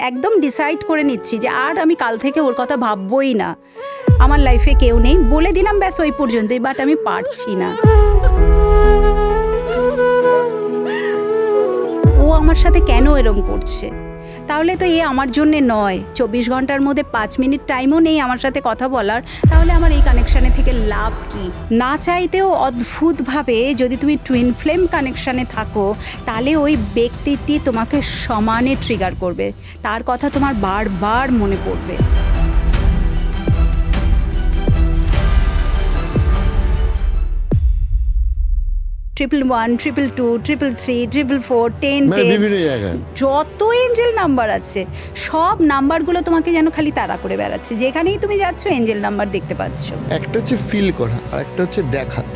একদম ডিসাইড করে নিচ্ছি যে আর আমি কাল থেকে ওর কথা ভাববই না, আমার লাইফে কেউ নেই, বলে দিলাম ব্যাস ওই পর্যন্তই, বাট আমি পারছি না। ও আমার সাথে কেন এরম করছে? তাহলে তো এ আমার জন্যে নয়। 24 ঘন্টার মধ্যে 5 মিনিট টাইমও নেই আমার সাথে কথা বলার, তাহলে আমার এই কানেকশানে থেকে লাভ কি? না চাইতেও অদ্ভুতভাবে যদি তুমি টুইন ফ্লেম কানেকশানে থাকো, তাহলে ওই ব্যক্তিটি তোমাকে সমানে ট্রিগার করবে, তার কথা তোমার বারবার মনে পড়বে। ট্রিপল 1, ট্রিপল 2, ট্রিপল 3, ট্রিপল 4, 10, যত এঞ্জেল নাম্বার আছে সব নাম্বারগুলো তোমাকে যেন খালি তাড়া করে বেড়াচ্ছে, যেখানেই তুমি যাচ্ছ এঞ্জেল নাম্বার দেখতে পাচ্ছ। একটা হচ্ছে ফিল করা আর একটা হচ্ছে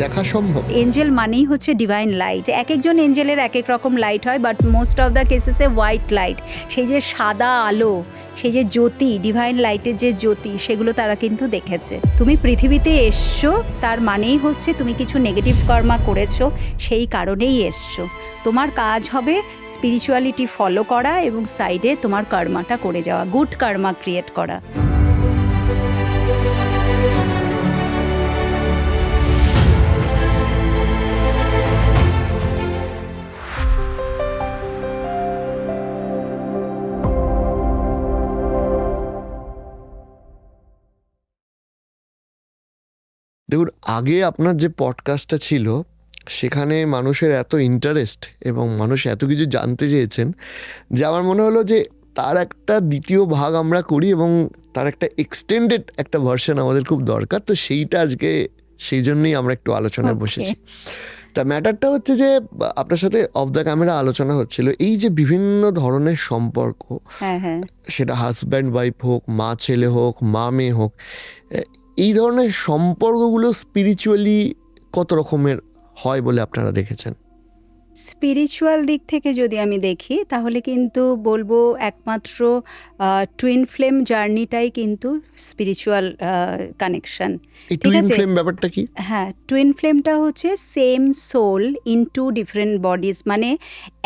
দেখা সম্ভব। এঞ্জেল মানেই হচ্ছে ডিভাইন লাইট। এক একজন এঞ্জেলের এক এক রকম লাইট হয়, বাট মোস্ট অফ দ্য কেসেসে হোয়াইট লাইট, সেই যে সাদা আলো, সেই যে জ্যোতি, ডিভাইন লাইটের যে জ্যোতি, সেগুলো তারা কিন্তু দেখেছে। তুমি পৃথিবীতে এসছো তার মানেই হচ্ছে তুমি কিছু নেগেটিভ কর্মা করেছো, সেই কারণেই এসছো। তোমার কাজ হবে স্পিরিচুয়ালিটি ফলো করা এবং সাইডে তোমার কর্মাটা করে যাওয়া, গুড কর্মা ক্রিয়েট করা। দেখুন, আগে আপনার যে পডকাস্টটা ছিল সেখানে মানুষের এত ইন্টারেস্ট এবং মানুষ এত কিছু জানতে চেয়েছেন যে আমার মনে হলো যে তার একটা দ্বিতীয় ভাগ আমরা করি এবং তার একটা এক্সটেন্ডেড একটা ভার্সন আমাদের খুব দরকার। তো সেইটা আজকে সেই জন্যই আমরা একটু আলোচনায় বসেছি। তা ম্যাটারটা হচ্ছে যে আপনার সাথে অফ দ্য ক্যামেরা আলোচনা হচ্ছিল এই যে বিভিন্ন ধরনের সম্পর্ক, সেটা হাজব্যান্ড ওয়াইফ হোক, মা ছেলে হোক, মা মেয়ে হোক, এই ধরনের সম্পর্কগুলো স্পিরিচুয়ালি কত রকমের হয় বলে আপনারা দেখেছেন? স্পিরিচুয়াল দিক থেকে যদি আমি দেখি তাহলে কিন্তু বলবো একমাত্র টুইন ফ্লেম জার্নিটাই কিন্তু স্পিরিচুয়াল কানেকশন। এই টুইন ফ্লেম ব্যাপারটা কি? হ্যাঁ, টুইন ফ্লেমটা হচ্ছে same soul in two different bodies, মানে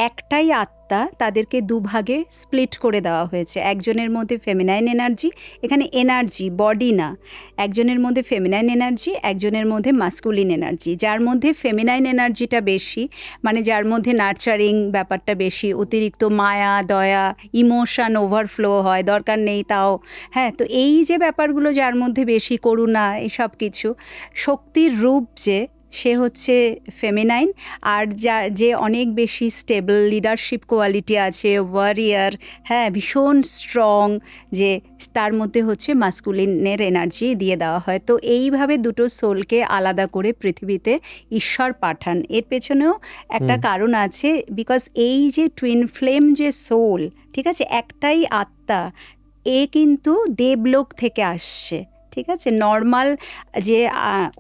একটাই আত্মা, তাদেরকে দুভাগে স্প্লিট করে দেওয়া হয়েছে। একজনের মধ্যে ফেমিনাইন এনার্জি, এখানে এনার্জি বডি না, একজনের মধ্যে ফেমিনাইন এনার্জি, একজনের মধ্যে মাস্কুলিন এনার্জি। যার মধ্যে ফেমিনাইন এনার্জিটা বেশি, মানে যার মধ্যে নার্চারিং ব্যাপারটা বেশি, অতিরিক্ত মায়া দয়া ইমোশন ওভারফ্লো হয়, দরকার নেই তাও। হ্যাঁ, তো এই যে ব্যাপারগুলো যার মধ্যে বেশি, করুণা, এসব কিছু, শক্তির রূপ যে সে হচ্ছে ফেমিনাইন। আর যে অনেক বেশি স্টেবল লিডারশিপ কোয়ালিটি আছে, ওয়ারিয়ার, হ্যাঁ, ভীষণ স্ট্রং, যে তার মধ্যে হচ্ছে মাস্কুলিনের এনার্জি দিয়ে দেওয়া হয়। তো এইভাবে দুটো সোলকে আলাদা করে পৃথিবীতে ঈশ্বর পাঠান। এর পেছনেও একটা কারণ আছে, বিকজ এই যে টুইন ফ্লেম যে সোল, ঠিক আছে, একটাই আত্মা, এ কিন্তু দেবলোক থেকে আসছে, ঠিক আছে। নর্মাল যে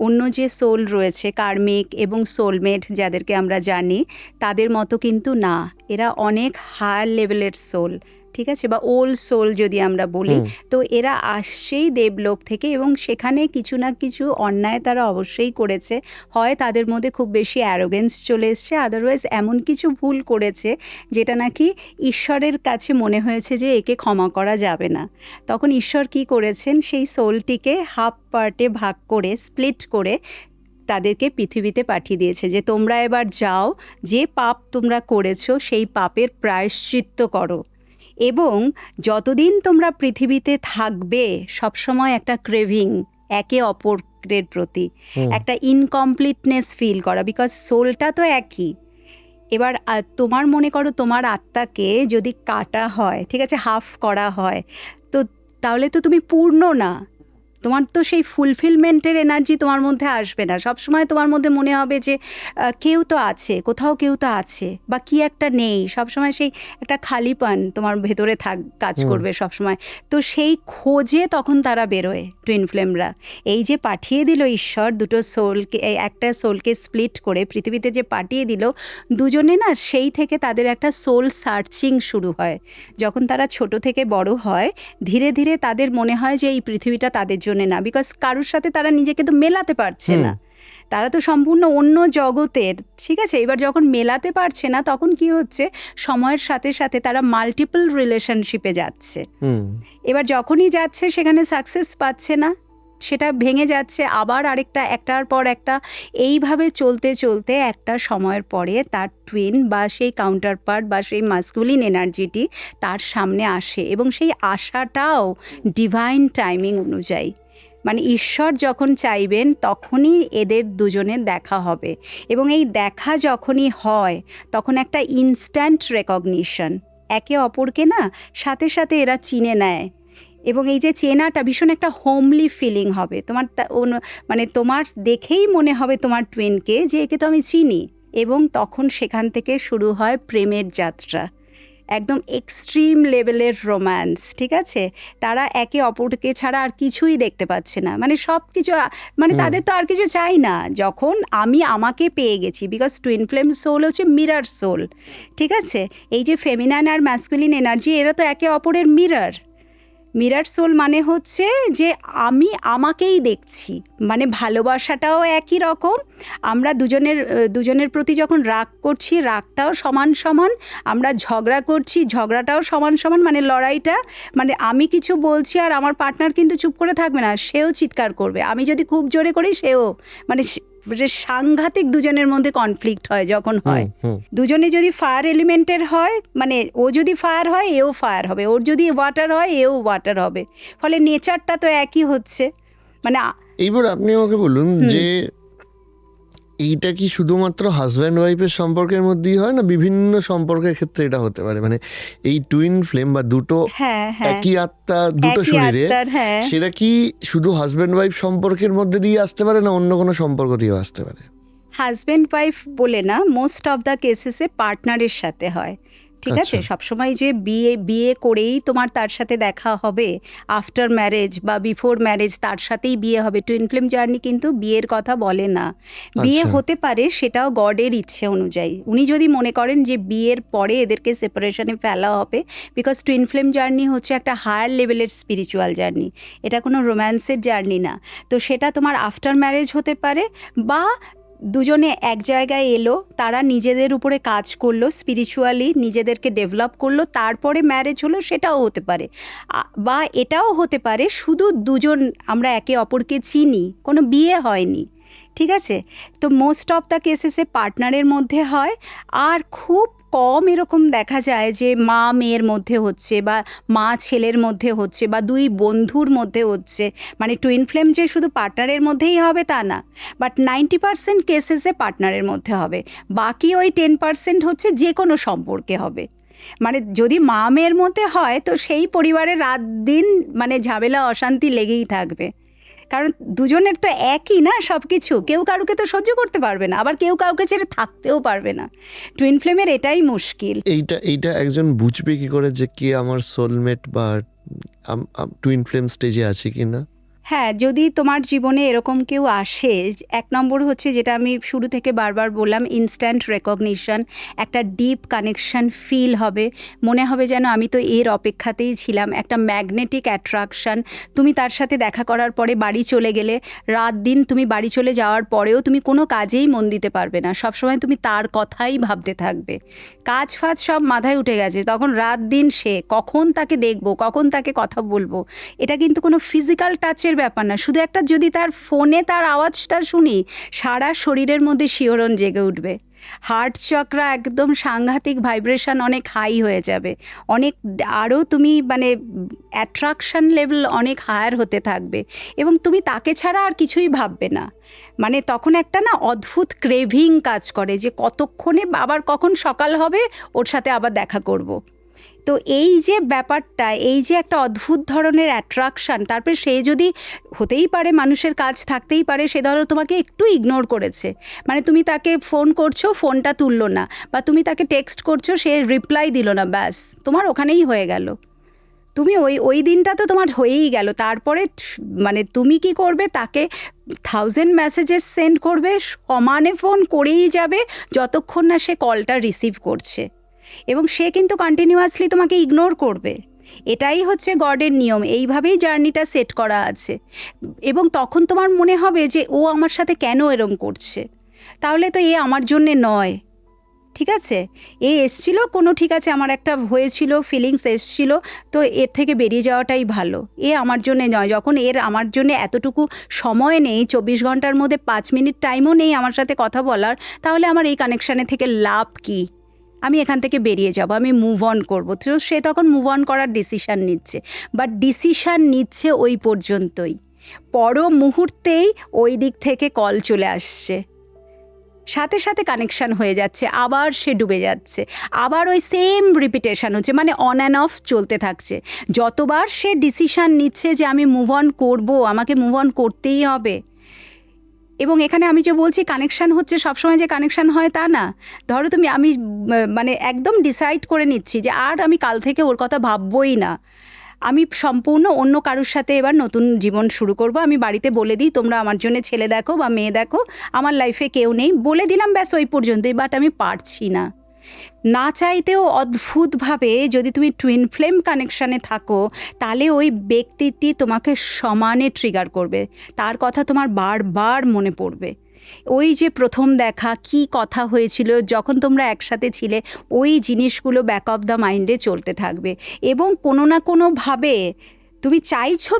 অন্য যে সোল রয়েছে কার্মিক এবং সোলমেট যাদেরকে আমরা জানি, তাদের মতো কিন্তু না, এরা অনেক হায়ার লেভেলের সোল, ঠিক আছে, বা ওল্ড সোল যদি আমরা বলি। তো এরা আসছেই দেবলোক থেকে এবং সেখানে কিছু না কিছু অন্যায় তারা অবশ্যই করেছে। হয় তাদের মধ্যে খুব বেশি অ্যারোগেন্স চলে এসছে, আদারওয়াইজ এমন কিছু ভুল করেছে যেটা নাকি ঈশ্বরের কাছে মনে হয়েছে যে একে ক্ষমা করা যাবে না। তখন ঈশ্বর কি করেছেন, সেই সোলটিকে হাফ পার্টে ভাগ করে, স্প্লিট করে তাদেরকে পৃথিবীতে পাঠিয়ে দিয়েছে যে তোমরা এবার যাও, যে পাপ তোমরা করেছো সেই পাপের প্রায়শ্চিত্ত করো, এবং যতদিন তোমরা পৃথিবীতে থাকবে সবসময় একটা ক্রেভিং একে অপরের প্রতি, একটা ইনকমপ্লিটনেস ফিল করা, বিকজ সোলটা তো একই। এবার তোমার মনে করো তোমার আত্মাকে যদি কাটা হয়, ঠিক আছে, হাফ করা হয়, তো তাহলে তো তুমি পূর্ণ না, তোমার তো সেই ফুলফিলমেন্টের এনার্জি তোমার মধ্যে আসবে না। সবসময় তোমার মধ্যে মনে হবে যে কেউ তো আছে, কোথাও কেউ তো আছে, বা কি একটা নেই, সবসময় সেই একটা খালিপান তোমার ভেতরে কাজ করবে সবসময়। তো সেই খোঁজে তখন তারা বেরোয় টুইন ফ্লেমরা। এই যে পাঠিয়ে দিল ঈশ্বর দুটো সোলকে, একটা সোলকে স্প্লিট করে পৃথিবীতে যে পাঠিয়ে দিল দুজনে, না সেই থেকে তাদের একটা সোল সার্চিং শুরু হয়। যখন তারা ছোট থেকে বড় হয়, ধীরে ধীরে তাদের মনে হয় যে এই পৃথিবীটা তাদের জন্য না, বিকজ কারোর সাথে তারা নিজেকে তো মেলাতে পারছে না, তারা তো সম্পূর্ণ অন্য জগতের, ঠিক আছে? এবার যখন মেলাতে পারছে না তখন কি হচ্ছে, সময়ের সাথে সাথে তারা মাল্টিপল রিলেশনশিপে যাচ্ছে। এবার যখনই যাচ্ছে সেখানে সাকসেস পাচ্ছে না, সেটা ভেঙে যাচ্ছে, আবার আরেকটা, একটার পর একটা, এইভাবে চলতে চলতে একটা সময়ের পরে তার টুইন বা সেই কাউন্টার পার্ট বা সেই মাস্কুলিন এনার্জিটি তার সামনে আসে, এবং সেই আশাটাও ডিভাইন টাইমিং অনুযায়ী, মানে ঈশ্বর যখন চাইবেন তখনই এদের দুজনের দেখা হবে। এবং এই দেখা যখনই হয় তখন একটা ইনস্ট্যান্ট রেকগনিশন, একে অপরকে না সাথে সাথে এরা চিনে নেয়, এবং এই যে চেনাটা ভীষণ একটা হোমলি ফিলিং হবে তোমার, মানে তোমার দেখেই মনে হবে তোমার টুইনকে যে একে তো আমি চিনি। এবং তখন সেখান থেকে শুরু হয় প্রেমের যাত্রা, একদম এক্সট্রিম লেভেলের রোম্যান্স, ঠিক আছে? তারা একে অপরকে ছাড়া আর কিছুই দেখতে পাচ্ছে না, মানে সব কিছু, মানে তাদের তো আর কিছু চাই না। যখন আমি আমাকে পেয়ে গেছি, বিকজ টুইন ফ্লেম সোল হচ্ছে মিরর সোল, ঠিক আছে? এই যে ফেমিনাইন আর ম্যাসকুলিন এনার্জি, এরা তো একে অপরের মিরর। মিরর সোল মানে হচ্ছে যে আমি আমাকেই দেখছি, মানে ভালোবাসাটাও একই রকম, আমরা দুজনের প্রতি যখন রাগ করছি রাগটাও সমান সমান, আমরা ঝগড়া করছি ঝগড়াটাও সমান সমান, মানে লড়াইটা, মানে আমি কিছু বলছি আর আমার পার্টনার কিন্তু চুপ করে থাকবে না, সেও চিৎকার করবে, আমি যদি খুব জোরে করি সেও, মানে সাংঘাতিক দুজনের মধ্যে কনফ্লিক্ট হয় যখন হয়। দুজনে যদি ফায়ার এলিমেন্টের হয়, মানে ও যদি ফায়ার হয় এও ফায়ার হবে, ওর যদি ওয়াটার হয় এও ওয়াটার হবে, ফলে নেচারটা তো একই হচ্ছে। মানে এইবার আপনি আমাকে বলুন যে এইটা কি শুধুমাত্র হাজব্যান্ড ওয়াইফের সম্পর্কের মধ্যেই হয়, না বিভিন্ন সম্পর্কের ক্ষেত্রে এটা হতে পারে? মানে এই টুইন ফ্লেম বা দুটো একই আত্মা দুটো শরীরে, সেটা কি শুধু হাজব্যান্ড ওয়াইফ সম্পর্কের মধ্যে দিয়ে আসতে পারে, না অন্য কোনো সম্পর্ক দিয়েও আসতে পারে? হাজব্যান্ড ওয়াইফ বলে না, মোস্ট অফ দ্য কেসেসে পার্টনারের সাথে হয়, ঠিক আছে? সবসময় যে বিয়ে করেই তোমার তার সাথে দেখা হবে, আফটার ম্যারেজ বা বিফোর ম্যারেজ তার সাথেই বিয়ে হবে, টুইন ফ্লেম জার্নি কিন্তু বিয়ের কথা বলে না। বিয়ে হতে পারে, সেটাও গডের ইচ্ছে অনুযায়ী। উনি যদি মনে করেন যে বিয়ের পরে এদেরকে সেপারেশনে ফেলা হবে, বিকজ টুইন ফ্লেম জার্নি হচ্ছে একটা হায়ার লেভেলের স্পিরিচুয়াল জার্নি, এটা কোনো রোম্যান্সের জার্নি না। তো সেটা তোমার আফটার ম্যারেজ হতে পারে, বা দুজনে এক জায়গায় এলো, তারা নিজেদের উপরে কাজ করলো, স্পিরিচুয়ালি নিজেদেরকে ডেভেলপ করলো, তারপরে ম্যারেজ হলো, সেটাও হতে পারে। বা এটাও হতে পারে শুধু দুজন আমরা একে অপরকে চিনি, কোনো বিয়ে হয়নি, ঠিক আছে? তো মোস্ট অফ দ্য কেসেসে পার্টনারের মধ্যে হয়, আর খুব কম এরকম দেখা যায় যে মা মেয়ের মধ্যে হচ্ছে, বা মা ছেলের মধ্যে হচ্ছে, বা দুই বন্ধুর মধ্যে হচ্ছে। মানে টুইন ফ্লেম যে শুধু পার্টনারের মধ্যেই হবে তা না, বাট 90% কেসেসে পার্টনারের মধ্যে হবে, বাকি ওই 10% হচ্ছে যে কোনো সম্পর্কে হবে। মানে যদি মা মেয়ের মধ্যে হয় তো সেই পরিবারে রাত দিন মানে ঝামেলা অশান্তি লেগেই থাকবে, কারণ দুজনের তো একই না সব কিছু, কেউ কারুকে তো সহ্য করতে পারবে না, আবার কেউ কাউকে ছেড়ে থাকতেও পারবে না। টুইন ফ্লেমের এটাই মুশকিল। এইটা একজন বুঝবে কি করে যে কে আমার সোলমেট বা টুইন ফ্লেম স্টেজে আছে কি না? হ্যাঁ, যদি তোমার জীবনে এরকম কেউ আসে, এক নম্বর হচ্ছে যেটা আমি শুরু থেকে বারবার বললাম, ইনস্ট্যান্ট রেকগনিশন, একটা ডিপ কানেকশন ফিল হবে, মনে হবে যেন আমি তো এর অপেক্ষাতেই ছিলাম, একটা ম্যাগনেটিক অ্যাট্রাকশন। তুমি তার সাথে দেখা করার পরে বাড়ি চলে গেলে, রাত দিন তুমি বাড়ি চলে যাওয়ার পরেও তুমি কোনো কাজেই মন দিতে পারবে না, সবসময় তুমি তার কথাই ভাবতে থাকবে, কাজ ফাজ সব মাথায় উঠে গেছে, তখন রাত দিন সে কখন তাকে দেখবো, কখন তাকে কথা বলবো। এটা কিন্তু কোনো ফিজিক্যাল টাচের ব্যাপার না, শুধু একটা যদি তার ফোনে তার আওয়াজটা শুনি সারা শরীরের মধ্যে শিহরণ জেগে উঠবে, হার্ট চক্রা একদম সাংঘাতিক ভাইব্রেশন অনেক হাই হয়ে যাবে, অনেক আরও তুমি মানে অ্যাট্রাকশন লেভেল অনেক হায়ার হতে থাকবে, এবং তুমি তাকে ছাড়া আর কিছুই ভাববে না। মানে তখন একটা না অদ্ভুত ক্রেভিং কাজ করে যে কতক্ষণে আবার কখন সকাল হবে ওর সাথে আবার দেখা করব। তো এই যে ব্যাপারটা, এই যে একটা অদ্ভুত ধরনের অ্যাট্রাকশান, তারপরে সে যদি, হতেই পারে মানুষের কাজ থাকতেই পারে, সে ধরো তোমাকে একটু ইগনোর করেছে, মানে তুমি তাকে ফোন করছো ফোনটা তুললো না, বা তুমি তাকে টেক্সট করছো সে রিপ্লাই দিল না, ব্যাস তোমার ওখানেই হয়ে গেল, তুমি ওই দিনটা তো তোমার হয়েই গেল। তারপরে মানে তুমি কি করবে, তাকে 1000 মেসেজেস সেন্ড করবে, সমানে ফোন করেই যাবে যতক্ষণ না সে কলটা রিসিভ করছে, এবং সে কিন্তু কন্টিনিউয়াসলি তোমাকে ইগনোর করবে, এটাই হচ্ছে গডের নিয়ম, এইভাবেই জার্নিটা সেট করা আছে। এবং তখন তোমার মনে হবে যে ও আমার সাথে কেন এরম করছে, তাহলে তো এ আমার জন্যে নয়। ঠিক আছে, এ এসছিল কোনো, ঠিক আছে আমার একটা হয়েছিল, ফিলিংস এসছিল, তো এর থেকে বেরিয়ে যাওয়াটাই ভালো। এ আমার জন্যে নয়। যখন এর আমার জন্যে এতটুকু সময় নেই, 24 ঘন্টার মধ্যে 5 মিনিট টাইমও নেই আমার সাথে কথা বলার, তাহলে আমার এই কানেকশানে থেকে লাভ কি? আমি এখান থেকে বেরিয়ে যাব, আমি মুভ অন করবো। তো সে তখন মুভ অন করার ডিসিশান নিচ্ছে, বাট ডিসিশান নিচ্ছে ওই পর্যন্তই। পর মুহূর্তেই ওই দিক থেকে কল চলে আসছে, সাথে সাথে কানেকশান হয়ে যাচ্ছে, আবার সে ডুবে যাচ্ছে, আবার ওই সেম রিপিটেশান হচ্ছে, মানে অন অ্যান্ড অফ চলতে থাকছে। যতবার সে ডিসিশান নিচ্ছে যে আমি মুভ অন করবো, আমাকে মুভ অন করতেই হবে। এবং এখানে আমি যে বলছি কানেকশান হচ্ছে, সবসময় যে কানেকশান হয় তা না। ধরো আমি মানে একদম ডিসাইড করে নিচ্ছি যে আর আমি কাল থেকে ওর কথা ভাববই না, আমি সম্পূর্ণ অন্য কারোর সাথে এবার নতুন জীবন শুরু করব। আমি বাড়িতে বলে দিই তোমরা আমার জন্য ছেলে দেখো বা মেয়ে দেখো, আমার লাইফে কেউ নেই, বলে দিলাম, ব্যাস ওই পর্যন্তই। বাট আমি পারছি না, না চাইতেও অদ্ভুতভাবে যদি তুমি টুইন ফ্লেম কানেকশানে থাকো, তাহলে ওই ব্যক্তিটি তোমাকে সমানে ট্রিগার করবে, তার কথা তোমার বারবার মনে পড়বে। ওই যে প্রথম দেখা, কি কথা হয়েছিল যখন তোমরা একসাথে ছিলে, ওই জিনিসগুলো ব্যাক অফ দ্য মাইন্ডে চলতে থাকবে। এবং কোনো না কোনোভাবে তুমি চাইছো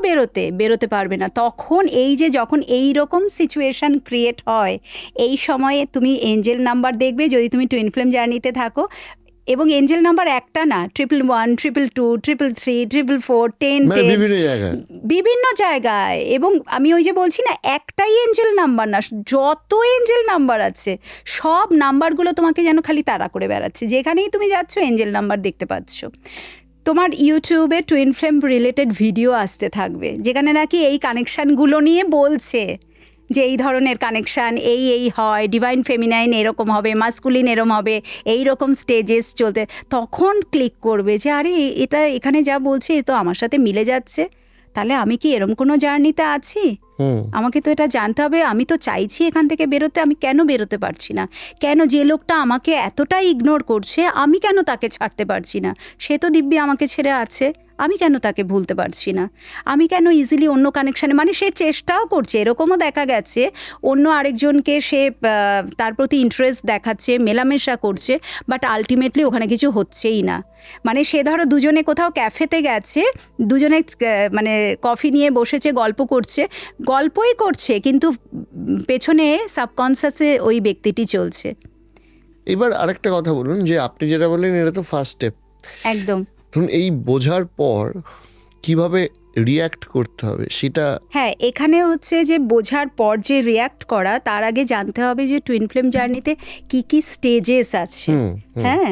বেরোতে পারবে না। তখন এই যে যখন এই রকম সিচুয়েশান ক্রিয়েট হয়, এই সময়ে তুমি এঞ্জেল নাম্বার দেখবে যদি তুমি টুইন ফ্লেম জার্নিতে থাকো। এবং এঞ্জেল নাম্বার একটা না, 111, 222, 333, 444, 10, বিভিন্ন জায়গায়। এবং আমি ওই যে বলছি না, একটাই এঞ্জেল নাম্বার না, যত এঞ্জেল নাম্বার আছে সব নাম্বারগুলো তোমাকে যেন খালি তাড়া করে বেড়াচ্ছে, যেখানেই তুমি যাচ্ছ এঞ্জেল নাম্বার দেখতে পাচ্ছ। তোমার ইউটিউবে টুইন ফ্লেম রিলেটেড ভিডিও আসতে থাকবে, যেখানে নাকি এই কানেকশানগুলো নিয়ে বলছে যে এই ধরনের কানেকশান এই হয়, ডিভাইন ফেমিনাইন এরকম হবে, মাস্কুলিন এরকম হবে, এই রকম স্টেজেস চলতে। তখন ক্লিক করবে যে আরে এটা এখানে যা বলছে এ তো আমার সাথে মিলে যাচ্ছে, তাহলে আমি কি এরকম কোনো জার্নিতে আছি? আমাকে তো এটা জানতে হবে। আমি তো চাইছি এখান থেকে বেরোতে, আমি কেন বেরোতে পারছি না? কেন যে লোকটা আমাকে এতটাই ইগনোর করছে, আমি কেন তাকে ছাড়তে পারছি না? সে তো দিব্যি আমাকে ছেড়ে আছে, আমি কেন তাকে ভুলতে পারছি না? আমি কেন ইজিলি অন্য কানেকশানে, মানে সে চেষ্টাও করছে, এরকমও দেখা গেছে অন্য আরেকজনকে সে তার প্রতি ইন্টারেস্ট দেখাচ্ছে, মেলামেশা করছে, বাট আলটিমেটলি ওখানে কিছু হচ্ছেই না। মানে সে ধরো দুজনে কোথাও ক্যাফেতে গেছে, দুজনে মানে কফি নিয়ে বসেছে, গল্পই করছে, কিন্তু পেছনে সাবকনসিয়াসে ওই ব্যক্তিটি চলছে। এবার আরেকটা কথা বলুন, যে আপনি যেটা বললেন এটা তো ফার্স্ট স্টেপ, একদম। ধরুন এই বোঝার পর কিভাবে রিয়্যাক্ট করতে হবে সেটা। হ্যাঁ, এখানে হচ্ছে যে বোঝার পর যে রিয়্যাক্ট করা, তার আগে জানতে হবে যে টুইন ফ্লেম জার্নিতে কি কি স্টেজেস আছে। হ্যাঁ,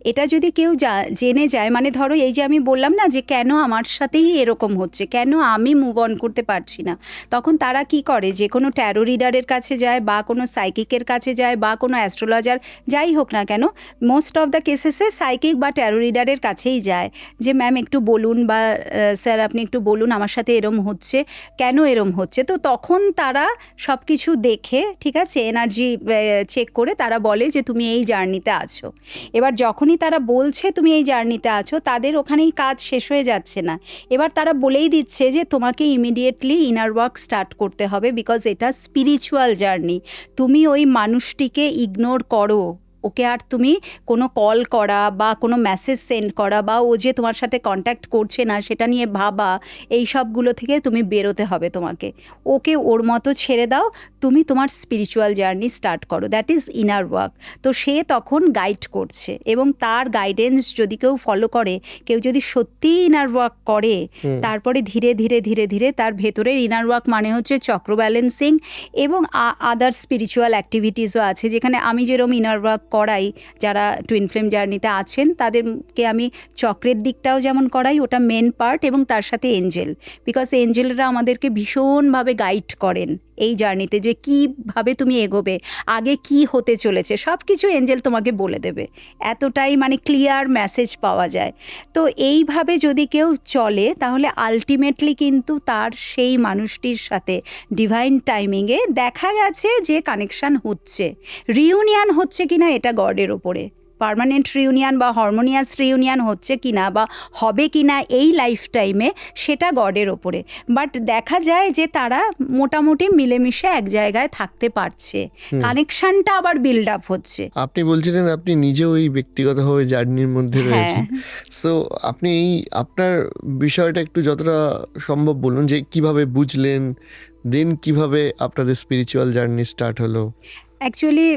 এটা যদি কেউ জেনে যায়, মানে ধরো এই যে আমি বললাম না যে কেন আমার সাথেই এরকম হচ্ছে, কেন আমি মুভ অন করতে পারছি না, তখন তারা কি করে, যে কোনো ট্যারো রিডারের কাছে যায় বা কোনো সাইকিকের কাছে যায় বা কোনো অ্যাস্ট্রোলজার, যাই হোক না কেন, মোস্ট অফ দ্য কেসেসে সাইকিক বা ট্যারো রিডারের কাছেই যায়, যে ম্যাম একটু বলুন বা স্যার আপনি একটু বলুন আমার সাথে এরম হচ্ছে, কেন এরম হচ্ছে। তো তখন তারা সব কিছু দেখে, ঠিক আছে, এনার্জি চেক করে তারা বলে যে তুমি এই জার্নিতে আছো। এবার যখনই তারা বলছে তুমি এই জার্নিতে আছো, তাদের ওখানেই কাজ শেষ হয়ে যাচ্ছে না। এবার তারা বলেই দিচ্ছে যে তোমাকে ইমিডিয়েটলি ইনার ওয়ার্ক স্টার্ট করতে হবে, বিকজ এটা স্পিরিচুয়াল জার্নি। তুমি ওই মানুষটিকে ইগনোর করো, ওকে আর তুমি কোনো কল করা বা কোনো মেসেজ সেন্ড করা বা ও যে তোমার সাথে কন্ট্যাক্ট করছে না সেটা নিয়ে ভাবা, এই সবগুলো থেকে তুমি বেরোতে হবে তোমাকে। ওকে ওর মতো ছেড়ে দাও, তুমি তোমার স্পিরিচুয়াল জার্নি স্টার্ট করো, দ্যাট ইজ ইনার ওয়ার্ক। তো সে তখন গাইড করছে, এবং তার গাইডেন্স যদি কেউ ফলো করে, কেউ যদি সত্যিই ইনার ওয়ার্ক করে, তারপরে ধীরে ধীরে ধীরে ধীরে তার ভেতরের ইনার ওয়ার্ক মানে হচ্ছে চক্র ব্যালেন্সিং এবং আদার স্পিরিচুয়াল অ্যাক্টিভিটিসও আছে, যেখানে আমি যেরকম ইনার ওয়ার্ক করাই, যারা টুইন ফ্লেম জার্নিতে আছেন তাদেরকে আমি চক্রের দিকটাও যেমন করাই, ওটা মেন পার্ট, এবং তার সাথে এঞ্জেল, বিকজ এঞ্জেলরা আমাদেরকে ভীষণভাবে গাইড করেন এই জার্নিতে, যে কীভাবে তুমি এগোবে, আগে কি হতে চলেছে, সব কিছু এঞ্জেল তোমাকে বলে দেবে। এতটাই মানে ক্লিয়ার মেসেজ পাওয়া যায়। তো এইভাবে যদি কেউ চলে, তাহলে আলটিমেটলি কিন্তু তার সেই মানুষটির সাথে ডিভাইন টাইমিংয়ে দেখা গেছে যে কানেকশান হচ্ছে, রিউনিয়ন হচ্ছে কিনা এটা গডের ওপরে, পার্মানেন্ট রিউনিয়ন বা হারমোনিয়াস রিউনিয়ন হচ্ছে কিনা বা হবে কিনা এই লাইফ টাইমে, সেটা গডের ওপরে। বাট দেখা যায় যে তারা মোটামুটি মিলেমিশে এক জায়গায় থাকতে পারছে, কানেকশনটা আবার বিল্ড আপ হচ্ছে। আপনি বলছিলেন আপনি নিজেও এই ব্যক্তিগতভাবে জার্নির মধ্যে রয়েছেন, সো আপনি এই আপনার বিষয়টা একটু যতটা সম্ভব বলুন যে কিভাবে বুঝলেন, দেন কিভাবে আপনাদের স্পিরিচুয়াল জার্নি স্টার্ট হলো। অ্যাকচুয়ালি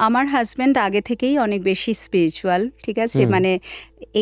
আমার হাজব্যান্ড আগে থেকেই অনেক বেশি স্পিরিচুয়াল, ঠিক আছে, মানে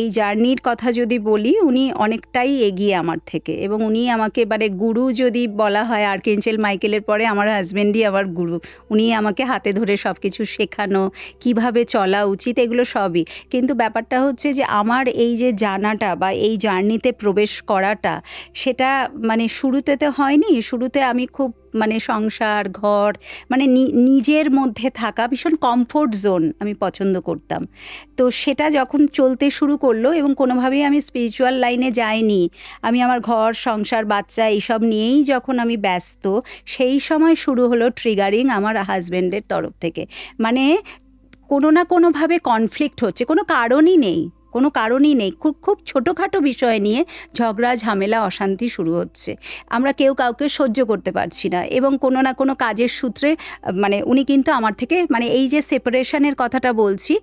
এই জার্নির কথা যদি বলি, উনি অনেকটাই এগিয়ে আমার থেকে, এবং উনি আমাকে মানে গুরু যদি বলা হয়, আর্কএঞ্জেল মাইকেলের পরে আমার হাজব্যান্ডই আমার গুরু। উনি আমাকে হাতে ধরে সব কিছু শেখানো, কিভাবে চলা উচিত, এগুলো সবই। কিন্তু ব্যাপারটা হচ্ছে যে আমার এই যে জানাটা বা এই জার্নিতে প্রবেশ করাটা, সেটা মানে শুরুতে তো হয়নি। শুরুতে আমি খুব মানে সংসার, ঘর, মানে নিজের মধ্যে থাকা ভীষণ কমফোর্ট জোন আমি পছন্দ করতাম। তো সেটা যখন চলতে শুরু করলো এবং কোনোভাবেই আমি স্পিরিচুয়াল লাইনে যাইনি, আমি আমার ঘর, সংসার, বাচ্চা এইসব নিয়েই যখন আমি ব্যস্ত, সেই সময় শুরু হলো ট্রিগারিং আমার হাজব্যান্ডের তরফ থেকে। মানে কোনো না কোনোভাবে কনফ্লিক্ট হচ্ছে, কোনো কারণই নেই, কোনো কারণই নেই, খুব খুব ছোটোখাটো বিষয় নিয়ে ঝগড়া, ঝামেলা, অশান্তি শুরু হচ্ছে। আমরা কেউ কাউকে সহ্য করতে পারছি না, এবং কোনো না কোনো কাজের সূত্রে মানে উনি কিন্তু আমার থেকে, মানে এই যে সেপারেশনের কথাটা বলছি,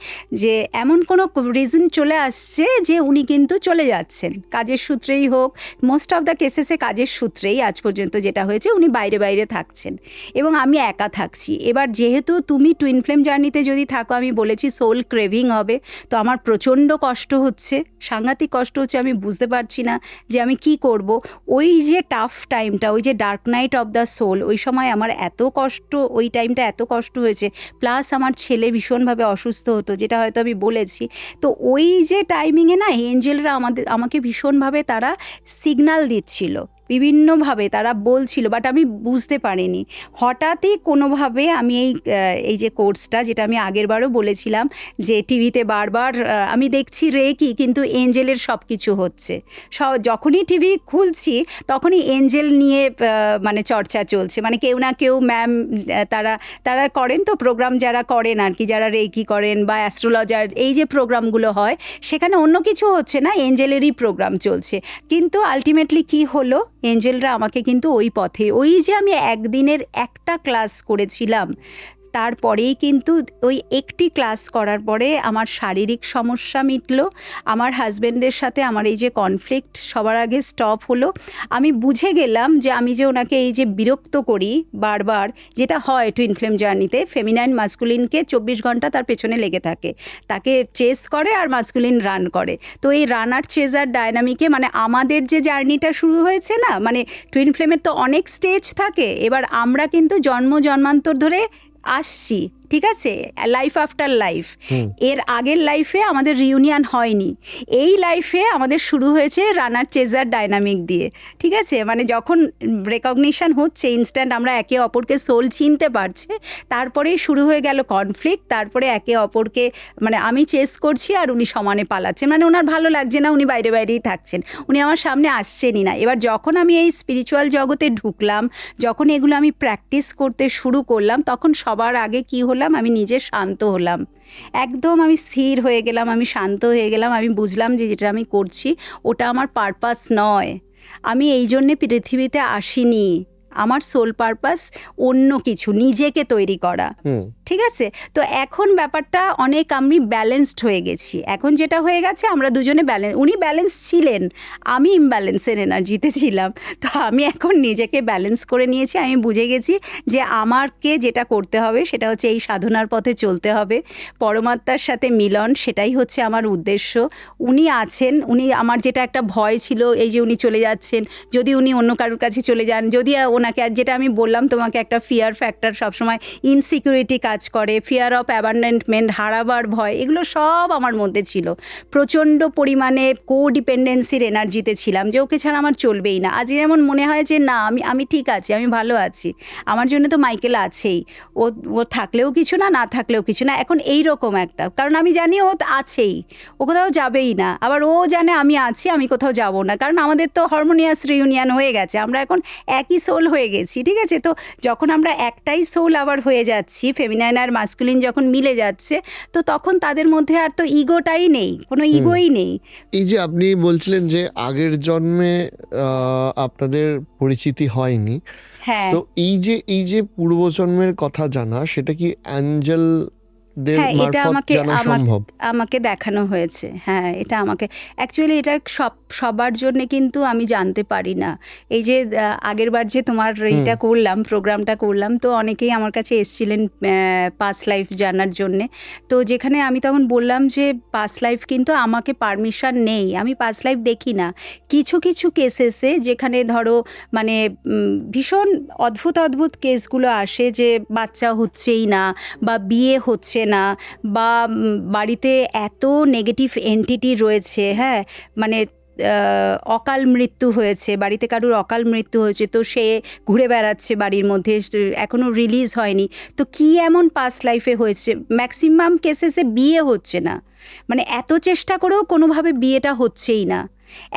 যে এমন কোনো রিজন চলে আসছে যে উনি কিন্তু চলে যাচ্ছেন, কাজের সূত্রেই হোক, মোস্ট অফ দ্য কেসেসে কাজের সূত্রেই আজ পর্যন্ত যেটা হয়েছে, উনি বাইরে বাইরে থাকছেন এবং আমি একা থাকছি। এবার যেহেতু তুমি টুইন ফ্লেম জার্নিতে যদি থাকো, আমি বলেছি সোল ক্রেভিং হবে, তো আমার প্রচণ্ড কষ্ট হচ্ছে, সাংঘাতিক কষ্ট হচ্ছে, আমি বুঝতে পারছি না যে আমি কি করব। ওই যে টাফ টাইমটা, ওই যে dark night of the soul, ওই সময় আমার এত কষ্ট, ওই টাইমটা এত কষ্ট হয়েছে, প্লাস আমার ছেলে ভীষণভাবে অসুস্থ হতো, যেটা হয়তো আমি বলেছি। তো ওই যে টাইমিংয়ে না, এঞ্জেলরা আমাকে ভীষণভাবে তারা সিগন্যাল দিচ্ছিল, বিভিন্নভাবে তারা বলছিল, বাট আমি বুঝতে পারিনি। হঠাৎই কোনোভাবে আমি এই যে কোর্সটা, যেটা আমি আগেরবারও বলেছিলাম যে টিভিতে বারবার আমি দেখছি রেকি, কিন্তু এঞ্জেলের সব কিছু হচ্ছে, যখনই টিভি খুলছি তখনই এঞ্জেল নিয়ে মানে চর্চা চলছে, মানে কেউ না কেউ ম্যাম তারা করেন তো প্রোগ্রাম, যারা করেন আর কি, যারা রেকি করেন বা অ্যাস্ট্রোলজার, এই যে প্রোগ্রামগুলো হয়, সেখানে অন্য কিছু হচ্ছে না, এঞ্জেলেরই প্রোগ্রাম চলছে। কিন্তু আলটিমেটলি কি হলো, এঞ্জেলরা আমাকে কিন্তু ওই পথে, ওই যে আমি একদিনের একটা ক্লাস করেছিলাম, তারপরেই কিন্তু ওই একটি ক্লাস করার পরে আমার শারীরিক সমস্যা মিটলো, আমার হাজব্যান্ডের সাথে আমার এই যে কনফ্লিক্ট সবার আগে স্টপ হলো। আমি বুঝে গেলাম যে আমি যে ওনাকে এই যে বিরক্ত করি বারবার, যেটা হয় টুইন ফ্লেম জার্নিতে, ফেমিনাইন মাস্কুলিনকে 24 ঘন্টা তার পেছনে লেগে থাকে, তাকে চেস করে আর মাস্কুলিন রান করে। তো এই রানার চেজার ডায়নামিকে, মানে আমাদের যে জার্নিটা শুরু হয়েছে না, মানে টুইন ফ্লেমের তো অনেক স্টেজ থাকে, এবার আমরা কিন্তু জন্মান্তর ধরে আসছি, ঠিক আছে, লাইফ আফটার লাইফ। এর আগের লাইফে আমাদের রিউনিয়ন হয়নি, এই লাইফে আমাদের শুরু হয়েছে রানার চেজার ডায়নামিক দিয়ে, ঠিক আছে। মানে যখন রেকগনিশন হচ্ছে ইনস্ট্যান্ট, আমরা একে অপরকে সোল চিনতে পারছে, তারপরেই শুরু হয়ে গেল কনফ্লিক্ট, তারপরে একে অপরকে, মানে আমি চেস করছি আর উনি সমানে পালাচ্ছেন, মানে ওনার ভালো লাগছে না, উনি বাইরে বাইরেই থাকছেন, উনি আমার সামনে আসছেনই না। এবার যখন আমি এই স্পিরিচুয়াল জগতে ঢুকলাম, যখন এগুলো আমি প্র্যাকটিস করতে শুরু করলাম, তখন সবার আগে কি হলাম, আমি নিজে শান্ত হলাম, একদম আমি স্থির হয়ে গেলাম, আমি শান্ত হয়ে গেলাম। আমি বুঝলাম যে যেটা আমি করছি ওটা আমার পারপাস নয়, আমি এই জন্যে পৃথিবীতে আসিনি, আমার সোল পারপাস অন্য কিছু, নিজেকে তৈরি করা, ঠিক আছে। তো এখন ব্যাপারটা অনেক আমি ব্যালেন্সড হয়ে গেছি। এখন যেটা হয়ে গেছে, আমরা দুজনে ব্যালেন্স, উনি ব্যালেন্স ছিলেন, আমি ইমব্যালেন্সের এনার্জিতে ছিলাম, তো আমি এখন নিজেকে ব্যালেন্স করে নিয়েছি। আমি বুঝে গেছি যে আমাকে যেটা করতে হবে সেটা হচ্ছে এই সাধনার পথে চলতে হবে, পরমাত্মার সাথে মিলন, সেটাই হচ্ছে আমার উদ্দেশ্য। উনি আছেন, উনি আমার যেটা একটা ভয় ছিল, এই যে উনি চলে যাচ্ছেন, যদি উনি অন্য কারোর কাছে চলে যান, যদি ওনাকে, আর যেটা আমি বললাম তোমাকে, একটা ফিয়ার ফ্যাক্টর সবসময়, ইনসিকিউরিটি কাজ করে, ফিয়ার অফ অ্যাবান্ডেন্টমেন্ট, হারাবার ভয়, এগুলো সব আমার মধ্যে ছিল। প্রচণ্ড পরিমাণে কোডিপেন্ডেন্সির এনার্জিতে ছিলাম, যে ওকে ছাড়া আমার চলবেই না। আজ যেমন মনে হয় যে না, আমি ঠিক আছি, আমি ভালো আছি, আমার জন্য তো মাইকেল আছেই, ও থাকলেও কিছু না, না থাকলেও কিছু না, এখন এই রকম একটা, কারণ আমি জানি ও আছেই, ও কোথাও যাবেই না, আবার ও জানে আমি আছি, আমি কোথাও যাব না, কারণ আমাদের তো হারমোনিয়াস রিউনিয়ন হয়ে গেছে, আমরা এখন একই সোল হয়ে গেছি, ঠিক আছে? তো যখন আমরা একটাই সোল আবার হয়ে যাচ্ছি, ফেমিনাইন আর মাস্কুলিন যখন মিলে যাচ্ছে, তো তখন তাদের মধ্যে আর তো ইগোটাই নেই, কোনো ইগোই নেই। এই যে আপনি বলছিলেন যে আগের জন্মে আপনাদের পরিচিতি হয়নি, হ্যাঁ তো এই যে পূর্বজন্মের কথা জানা, সেটা কি অ্যাঞ্জেলদের হ্যাঁ, এটা মারফত জানা সম্ভব? আমাকে দেখানো হয়েছে। হ্যাঁ, এটা আমাকে অ্যাকচুয়ালি এটা সবার জন্য কিন্তু আমি জানতে পারি না। এই যে আগের বার যে তোমার এইটা করলাম, প্রোগ্রামটা করলাম, তো অনেকেই আমার কাছে এসেছিলেন পাস্ট লাইফ জানার জন্যে। তো যেখানে আমি তখন বললাম যে পাস্ট লাইফ কিন্তু আমাকে পারমিশন নেই, আমি পাস্ট লাইফ দেখি না। কিছু কিছু কেসেসে যেখানে ধরো মানে ভীষণ অদ্ভুত অদ্ভুত কেসগুলো আসে যে বাচ্চা হচ্ছেই না বা বিয়ে হচ্ছে না বা বাড়িতে এত নেগেটিভ এন্টিটি রয়েছে, হ্যাঁ মানে অকাল মৃত্যু হয়েছে, বাড়িতে কারুর অকাল মৃত্যু হয়েছে, তো সে ঘুরে বেড়াচ্ছে বাড়ির মধ্যে, এখনও রিলিজ হয়নি। তো কি এমন পাস্ট লাইফে হয়েছে? ম্যাক্সিমাম কেসেসে বিয়ে হচ্ছে না, মানে এত চেষ্টা করেও কোনোভাবে বিয়েটা হচ্ছেই না।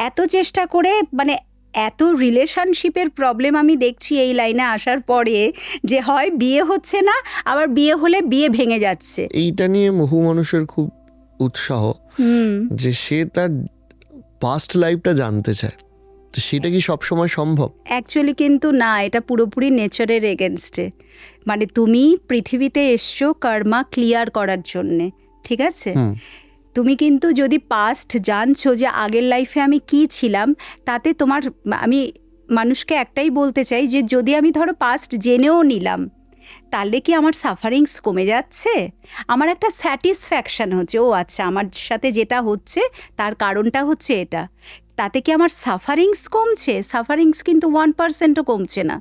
এত চেষ্টা করে মানে এত রিলেশনশিপের প্রবলেম আমি দেখছি এই লাইনে আসার পরে, যে হয় বিয়ে হচ্ছে না, আবার বিয়ে হলে বিয়ে ভেঙে যাচ্ছে। এইটা নিয়ে বহু মানুষের খুব উৎসাহ যে সে তার পাস্ট লাইফটা জানতে চায়, তো সেটা কি সবসময় সম্ভব? অ্যাকচুয়ালি কিন্তু না, এটা পুরোপুরি নেচারের এগেনস্টে। মানে তুমি পৃথিবীতে এসছো কর্মা ক্লিয়ার করার জন্যে, ঠিক আছে? তুমি কিন্তু যদি পাস্ট জানছো যে আগের লাইফে আমি কি ছিলাম, তাতে তোমার, আমি মানুষকে একটাই বলতে চাই যে যদি আমি ধরো পাস্ট জেনেও নিলাম, তাহলে কি আমার সাফারিংস কমে যাচ্ছে? আমার একটা স্যাটিসফ্যাকশান হচ্ছে, ও আচ্ছা আমার সাথে যেটা হচ্ছে তার কারণটা হচ্ছে এটা, তাতে কি আমার সাফারিংস কমছে? সাফারিংস কিন্তু 1%ও কমছে না।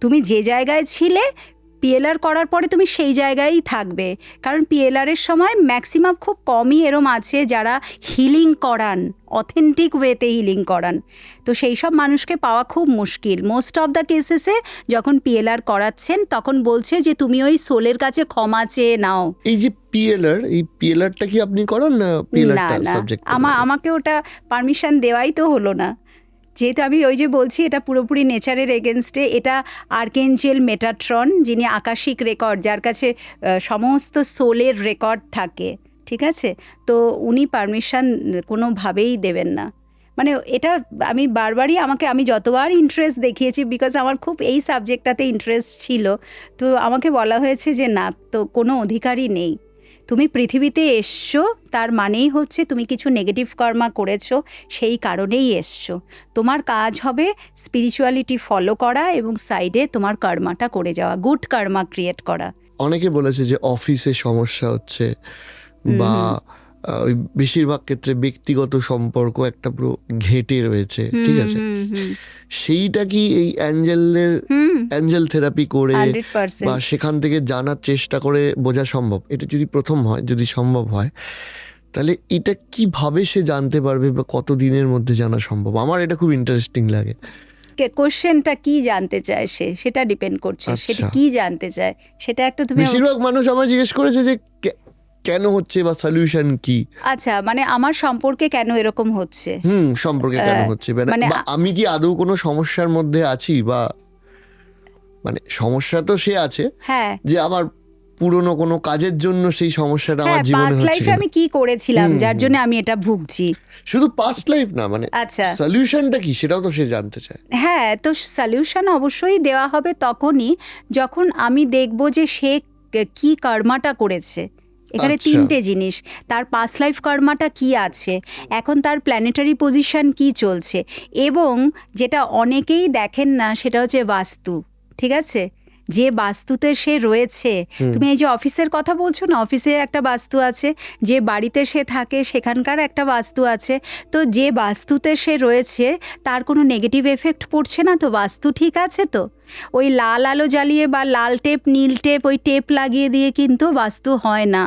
তুমি যে জায়গায় ছিলে পিএলআর করার পরে তুমি সেই জায়গায়ই থাকবে, কারণ পিএলআরের সময় ম্যাক্সিমাম খুব কমই এরম আছে যারা হিলিং করান, অথেন্টিক ওয়েতে হিলিং করান। তো সেই সব মানুষকে পাওয়া খুব মুশকিল। মোস্ট অফ দ্য কেসেসে যখন পিএলআর করাচ্ছেন তখন বলছে যে তুমি ওই সোলের কাছে ক্ষমা চেয়ে নাও। এই যে পিএলআর, এই পিএলআরটা কি আপনি করেন না? পিএলআরটা সাবজেক্ট আমাকে ওটা পারমিশন দেওয়াই তো হলো না, যেহেতু আমি ওই যে বলছি এটা পুরোপুরি নেচারের এগেনস্টে। এটা আর্কেঞ্জেল মেটাট্রন, যিনি আকাশিক রেকর্ড, যার কাছে সমস্ত সোলের রেকর্ড থাকে, ঠিক আছে? তো উনি পারমিশন কোনোভাবেই দেবেন না। মানে এটা আমি বারবারই, আমি যতবার ইন্টারেস্ট দেখিয়েছি, বিকজ আমার খুব এই সাবজেক্টটাতে ইন্টারেস্ট ছিল, তো আমাকে বলা হয়েছে যে না, তো কোনো অধিকারই নেই। তুমি পৃথিবীতে এসছো তার মানেই হচ্ছে তুমি কিছু নেগেটিভ কর্মা করেছো, সেই কারণেই এসছো। তোমার কাজ হবে স্পিরিচুয়ালিটি ফলো করা এবং সাইডে তোমার কর্মাটা করে যাওয়া, গুড কর্মা ক্রিয়েট করা। অনেকে বলেছে যে অফিসে সমস্যা হচ্ছে বা ওই বেশিরভাগ ক্ষেত্রে ব্যক্তিগত সম্পর্ক একটা পুরো ঘেঁটে রয়েছে, ঠিক আছে? সেইটা কি এই অ্যাঞ্জেল থেরাপি করে 100%। বা সেখান থেকে জানার চেষ্টা করে বোঝা সম্ভব? এটা যদি প্রথম হয়, যদি সম্ভব হয়, তাহলে এটা কিভাবে সে জানতে পারবে বা কত দিনের মধ্যে জানা সম্ভব? আমার এটা খুব ইন্টারেস্টিং লাগে। কোশ্চেনটা কি জানতে চায় সেটা ডিপেন্ড করছে, সেটা কি জানতে চায় সেটা একটা তুমি। বেশিরভাগ মানুষ আমায় জিজ্ঞেস করেছে যে কেন হচ্ছে বা সলিউশন কি। আচ্ছা, মানে আমার সম্পর্কে কেন এরকম হচ্ছে, সম্পর্কে কেন হচ্ছে, মানে আমি কি আদৌ কোনো সমস্যার মধ্যে আছি, বা মানে সমস্যা তো সে আছে, হ্যাঁ, যে আমার পুরনো কোনো কাজের জন্য সেই সমস্যাটা আমার জীবনে পাস্ট হচ্ছে। লাইফে আমি কি করেছিলাম যার জন্য আমি এটা ভুগছি। শুধু পাস্ট লাইফ না, মানে আচ্ছা, সলিউশনটা কি সেটাও তো সে জানতে চায়। হ্যাঁ, তো সলিউশন অবশ্যই দেওয়া হবে তখনই যখন আমি দেখব যে সে কি কর্মাটা করেছে। এখানে তিনটে জিনিস, তার পাস্ট লাইফ কর্মাটা কি আছে, এখন তার প্ল্যানেটারি পজিশন কি চলছে, এবং যেটা অনেকেই দেখেন না সেটা হচ্ছে বাস্তু, ঠিক আছে? যে বাস্তুতে সে রয়েছে, তুমি এই যে অফিসের কথা বলছো না, অফিসে একটা বাস্তু আছে, যে বাড়িতে সে থাকে সেখানকার একটা বাস্তু আছে। তো যে বাস্তুতে সে রয়েছে তার কোনো নেগেটিভ এফেক্ট পড়ছে না তো? বাস্তু ঠিক আছে তো? ওই লাল আলো জ্বালিয়ে বা লাল টেপ নীল টেপ ওই টেপ লাগিয়ে দিয়ে কিন্তু বাস্তু হয় না,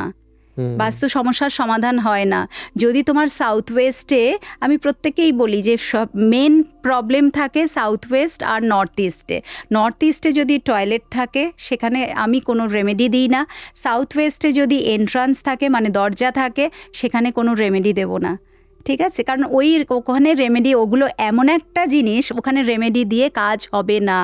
বাস্তু সমস্যার সমাধান হয় না। যদি তোমার সাউথ ওয়েস্টে, আমি প্রত্যেকেই বলি যে সব মেন প্রবলেম থাকে সাউথ ওয়েস্ট আর নর্থ ইস্টে। নর্থ ইস্টে যদি টয়লেট থাকে সেখানে আমি কোনো রেমেডি দিই না, সাউথ ওয়েস্টে যদি এন্ট্রান্স থাকে মানে দরজা থাকে সেখানে কোনো রেমেডি দেব না, ঠিক আছে, কারণ ওখানে রেমেডি, ওগুলো এমন একটা জিনিস, ওখানে রেমেডি দিয়ে কাজ হবে না।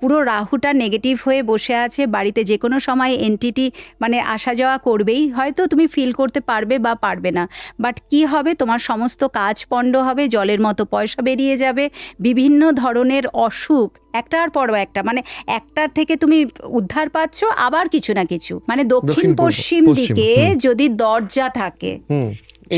পুরো রাহুটা নেগেটিভ হয়ে বসে আছে, বাড়িতে যে কোনো সময় এন্টিটি মানে আসা যাওয়া করবেই, হয়তো তুমি ফিল করতে পারবে বা পারবে না, বাট কি হবে, তোমার সমস্ত কাজ পণ্ড হবে, জলের মতো পয়সা বেরিয়ে যাবে, বিভিন্ন ধরনের অসুখ একটার পর একটা, মানে একটার থেকে তুমি উদ্ধার পাচ্ছ, আবার কিছু না কিছু, মানে দক্ষিণ পশ্চিম দিকে যদি দরজা থাকে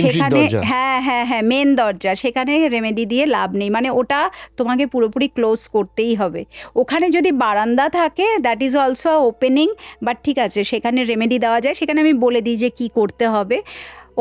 সেখানে, হ্যাঁ হ্যাঁ হ্যাঁ, মেন দরজা, সেখানে রেমেডি দিয়ে লাভ নেই, মানে ওটা তোমাকে পুরোপুরি ক্লোজ করতেই হবে। ওখানে যদি বারান্দা থাকে, that is also opening, but ঠিক আছে, সেখানে রেমেডি দেওয়া যায়, সেখানে আমি বলে দিই যে কি করতে হবে।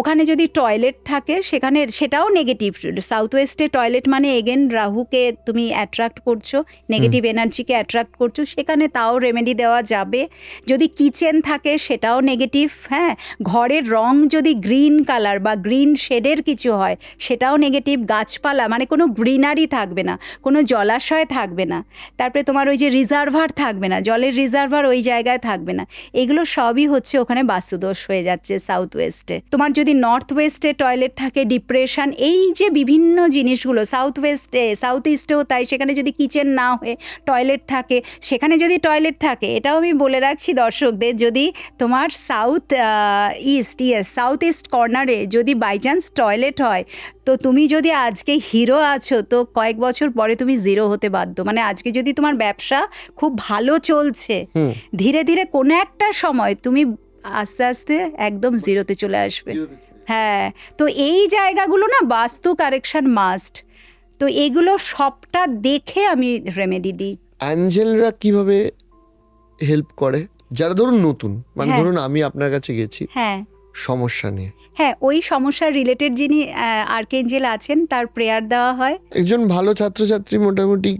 ওখানে যদি টয়লেট থাকে সেখানে, সেটাও নেগেটিভ, সাউথ ওয়েস্টে টয়লেট মানে এগেন রাহুকে তুমি অ্যাট্রাক্ট করছো, নেগেটিভ এনার্জিকে অ্যাট্রাক্ট করছো, সেখানে তাও রেমেডি দেওয়া যাবে। যদি কিচেন থাকে সেটাও নেগেটিভ, হ্যাঁ, ঘরের রং যদি গ্রিন কালার বা গ্রিন শেডের কিছু হয় সেটাও নেগেটিভ, গাছপালা মানে কোনো গ্রিনারি থাকবে না, কোনো জলাশয় থাকবে না, তারপরে তোমার ওই যে রিজার্ভার থাকবে না, জলের রিজার্ভার ওই জায়গায় থাকবে না, এগুলো সবই হচ্ছে ওখানে বাস্তুদোষ হয়ে যাচ্ছে সাউথ ওয়েস্টে। তোমার যদি নর্থ ওয়েস্টে টয়লেট থাকে, ডিপ্রেশন, এই যে বিভিন্ন জিনিসগুলো, সাউথ ওয়েস্টে, সাউথ ইস্টেও তাই, সেখানে যদি কিচেন না হয়ে টয়লেট থাকে, সেখানে যদি টয়লেট থাকে, এটাও আমি বলে রাখছি দর্শকদের, যদি তোমার সাউথ ইস্ট কর্নারে যদি বাই চান্স টয়লেট হয়, তো তুমি যদি আজকে হিরো আছো, তো কয়েক বছর পরে তুমি জিরো হতে বাধ্য। মানে আজকে যদি তোমার ব্যবসা খুব ভালো চলছে, ধীরে ধীরে কোনো একটা সময় তুমি আস্তে আস্তে একদম জিরোতে চলে আসবে। হ্যাঁ, তো এই জায়গাগুলো না বাস্তু কারেকশন মাস্ট, তো এগুলো সবটা দেখে আমি রেমেডি দিই। অ্যাঞ্জেলরা কিভাবে হেল্প করে যারা ধরুন নতুন, মানে ধরুন আমি আপনার কাছে গেছি হ্যাঁ সমস্যা নিয়ে, হ্যাঁ, ওই সমস্যার রিলেটেড যিনি আর্কেঞ্জেল আছেন তার প্রেয়ার দেওয়া হয়। একজন ভালো ছাত্রছাত্রী মোটামুটি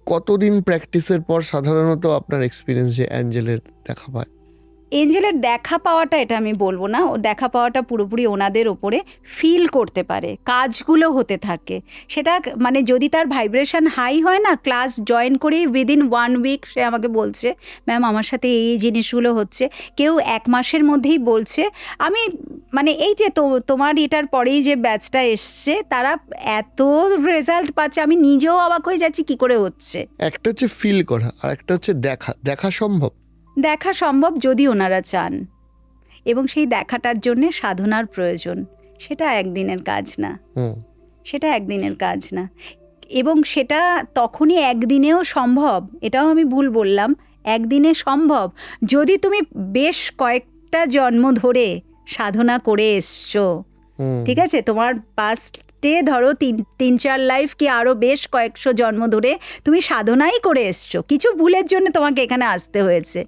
কতদিন প্র্যাকটিসের পর সাধারণত আপনার এক্সপিরিয়েন্সে অ্যাঞ্জেলের দেখা পায়? এঞ্জেলের দেখা পাওয়াটা এটা আমি বলবো না, ও দেখা পাওয়াটা পুরোপুরি ওনাদের ওপরে ফিল করতে পারে, কাজগুলো হতে থাকে, সেটা মানে যদি তার ভাইব্রেশন হাই হয় না, ক্লাস জয়েন করেই উইদিন 1 উইক সে আমাকে বলছে ম্যাম আমার সাথে এই জিনিসগুলো হচ্ছে, কেউ 1 মাসের মধ্যেই বলছে। আমি মানে এই যে তোমার এটার পরেই যে ব্যাচটা এসছে, তারা এত রেজাল্ট পাচ্ছে, আমি নিজেও অবাক হয়ে যাচ্ছি কি করে হচ্ছে। একটা হচ্ছে ফিল করা, আর একটা হচ্ছে দেখা সম্ভব, দেখা সম্ভব যদি ওনারা চান, এবং সেই দেখাটার জন্যে সাধনার প্রয়োজন, সেটা একদিনের কাজ না, সেটা একদিনের কাজ না, এবং সেটা তখনই একদিনেও সম্ভব, এটাও আমি ভুল বললাম, একদিনে সম্ভব যদি তুমি বেশ কয়েকটা জন্ম ধরে সাধনা করে এসছো, ঠিক আছে, তোমার পাস্টে ধরো 3-4 লাইফ কি আরও বেশ কয়েকশো জন্ম ধরে তুমি সাধনাই করে এসছো, কিছু ভুলের জন্য তোমাকে এখানে আসতে হয়েছে,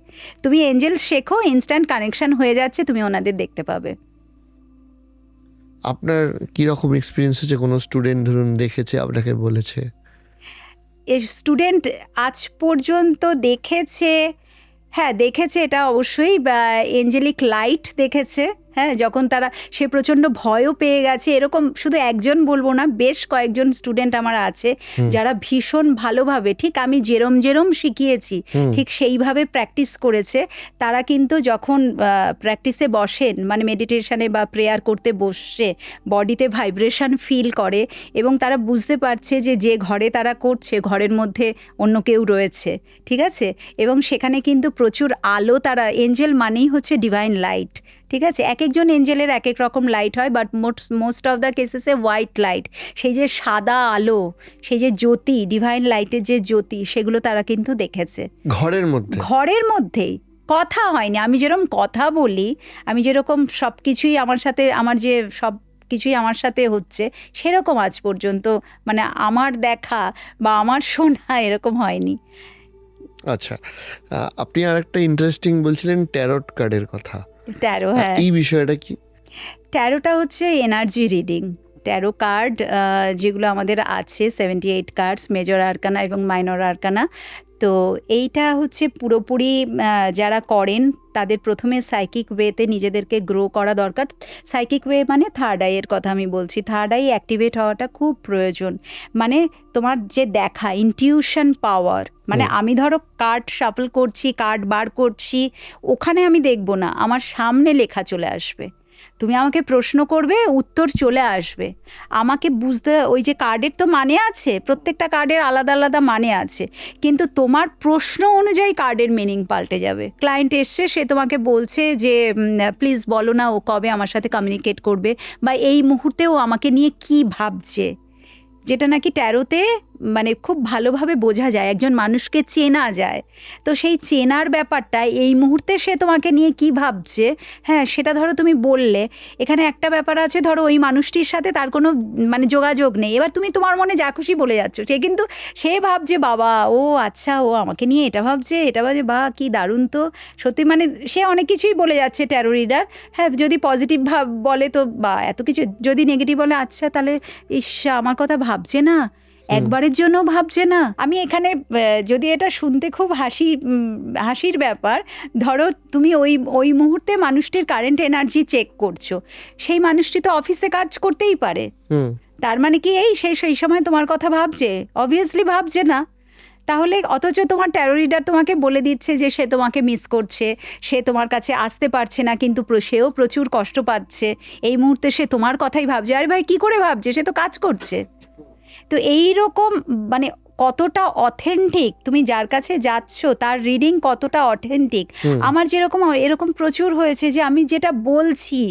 তুমি এঞ্জেল শেখো, ইনস্ট্যান্ট কানেকশন হয়ে যাচ্ছে, তুমি ওনাদের দেখতে পাবে। আপনার কীরকম এক্সপিরিয়েন্স হচ্ছে? কোনো স্টুডেন্ট ধরুন দেখেছে, আপনাকে বলেছে? এই স্টুডেন্ট আজ পর্যন্ত দেখেছে, হ্যাঁ দেখেছে, এটা অবশ্যই এঞ্জেলিক লাইট দেখেছে, হ্যাঁ, যখন তারা, সে প্রচণ্ড ভয়ও পেয়ে গেছে, এরকম শুধু একজন বলবো না, বেশ কয়েকজন স্টুডেন্ট আমার আছে যারা ভীষণ ভালোভাবে, ঠিক আমি যেরম শিখিয়েছি ঠিক সেইভাবে প্র্যাকটিস করেছে, তারা কিন্তু যখন প্র্যাকটিসে বসেন, মানে মেডিটেশনে বা প্রেয়ার করতে বসছে, বডিতে ভাইব্রেশন ফিল করে, এবং তারা বুঝতে পারছে যে যে ঘরে তারা করছে ঘরের মধ্যে অন্য কেউ রয়েছে, ঠিক আছে, এবং সেখানে কিন্তু প্রচুর আলো, তারা, এঞ্জেল মানেই হচ্ছে ডিভাইন লাইট, ঠিক আছে, এক একজন এঞ্জেলের এক এক রকম লাইট হয়, বাট মোস্ট অফ দ্য কেসেসে হোয়াইট লাইট, সেই যে সাদা আলো, সেই যে জ্যোতি, ডিভাইন লাইটের যে জ্যোতি, সেগুলো তারা কিন্তু দেখেছে ঘরের মধ্যেই, কথা হয়নি, আমি যেরকম কথা বলি, আমি যেরকম সব কিছুই আমার সাথে, আমার যে সব কিছুই আমার সাথে হচ্ছে, সেরকম আজ পর্যন্ত মানে আমার দেখা বা আমার শোনা এরকম হয়নি। আচ্ছা, আপনি আর একটা ইন্টারেস্টিং বলছিলেন ট্যারট কার্ডের কথা। ট্যারো, হ্যাঁ, এই বিষয়টা কি? ট্যারোটা হচ্ছে এনার্জি রিডিং। ট্যারো কার্ড যেগুলো আমাদের আছে 78 কার্ডস, মেজর আরকানা এবং মাইনর আরকানা, তো এইটা হচ্ছে পুরোপুরি যারা করেন তাদের প্রথমে সাইকিক ওয়েতে নিজেদেরকে গ্রো করা দরকার। সাইকিক ওয়ে মানে থার্ড আইয়ের কথা আমি বলছি, থার্ড আই অ্যাক্টিভেট হওয়াটা খুব প্রয়োজন, মানে তোমার যে দেখা, ইনটিউশন পাওয়ার, মানে আমি ধরো কার্ড শাফল করছি, কার্ড বার করছি, ওখানে আমি দেখবো না, আমার সামনে লেখা চলে আসবে, তুমি আমাকে প্রশ্ন করবে, উত্তর চলে আসবে। আমাকে বুঝতে, ওই যে কার্ডের তো মানে আছে, প্রত্যেকটা কার্ডের আলাদা আলাদা মানে আছে, কিন্তু তোমার প্রশ্ন অনুযায়ী কার্ডের মিনিং পাল্টে যাবে। ক্লায়েন্ট এসছে, সে তোমাকে বলছে যে প্লিজ বলো না ও কবে আমার সাথে কমিউনিকেট করবে, বা এই মুহূর্তে ও আমাকে নিয়ে কি ভাবছে, যেটা নাকি ট্যারোতে মানে খুব ভালোভাবে বোঝা যায়, একজন মানুষকে চেনা যায়। তো সেই চেনার ব্যাপারটা, এই মুহূর্তে সে তোমাকে নিয়ে কি ভাবছে, হ্যাঁ সেটা ধরো তুমি বললে। এখানে একটা ব্যাপার আছে, ধরো ওই মানুষটির সাথে তার কোনো মানে যোগাযোগ নেই, এবার তুমি তোমার মনে যা খুশি বলে যাচ্ছ, সে কিন্তু সে ভাবছে বাবা ও আচ্ছা ও আমাকে নিয়ে এটা ভাবছে, এটা ভাবছে, বা কি দারুণ তো সত্যি, মানে সে অনেক কিছুই বলে যাচ্ছে ট্যারো রিডার। হ্যাঁ যদি পজিটিভ ভাব বলে তো বা এত কিছু, যদি নেগেটিভ বলে আচ্ছা তাহলে ইস আমার কথা ভাবছে না, একবারের জন্য ভাবছে না। আমি এখানে যদি এটা শুনতে খুব হাসির ব্যাপার, ধরো তুমি ওই মুহূর্তে মানুষটির কারেন্ট এনার্জি চেক করছো, সেই মানুষটি তো অফিসে কাজ করতেই পারে, তার মানে কি সেই সময় তোমার কথা ভাবছে? অবভিয়াসলি ভাবছে না। তাহলে অথচ তোমার ট্যারো রিডার তোমাকে বলে দিচ্ছে যে সে তোমাকে মিস করছে, সে তোমার কাছে আসতে পারছে না, কিন্তু সেও প্রচুর কষ্ট পাচ্ছে, এই মুহূর্তে সে তোমার কথাই ভাবছে। আরে ভাই কি করে ভাবছে, সে তো কাজ করছে। তো এই রকম মানে কতটা অথেন্টিক, তুমি যার কাছে যাচ্ছ তার রিডিং কতটা অথেন্টিক। আমার যেরকম এরকম প্রচুর হয়েছে যে আমি যেটা বলছি,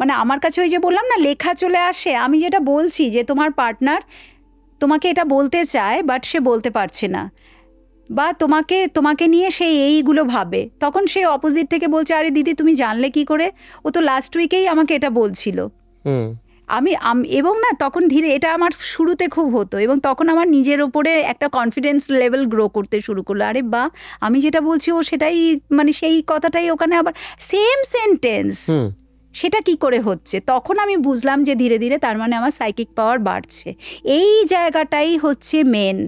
মানে আমার কাছে ওই যে বললাম না লেখা চলে আসে, আমি যেটা বলছি যে তোমার পার্টনার তোমাকে এটা বলতে চায় বাট সে বলতে পারছে না, বা তোমাকে নিয়ে সে এইগুলো ভাবে, তখন সে অপোজিট থেকে বলছে আরে দিদি তুমি জানলে কি করে, ও তো লাস্ট উইকেই আমাকে এটা বলছিল। আমি এবং না তখন ধীরে, এটা আমার শুরুতে খুব হতো, এবং তখন আমার নিজের ওপরে একটা কনফিডেন্স লেভেল গ্রো করতে শুরু করলো। আরে বা আমি যেটা বলছি ও সেটাই, মানে সেই কথাটাই ওখানে আবার সেম সেন্টেন্স, সেটা কি করে হচ্ছে? তখন আমি বুঝলাম যে ধীরে ধীরে তার মানে আমার সাইকিক পাওয়ার বাড়ছে। এই জায়গাটাই হচ্ছে মেন,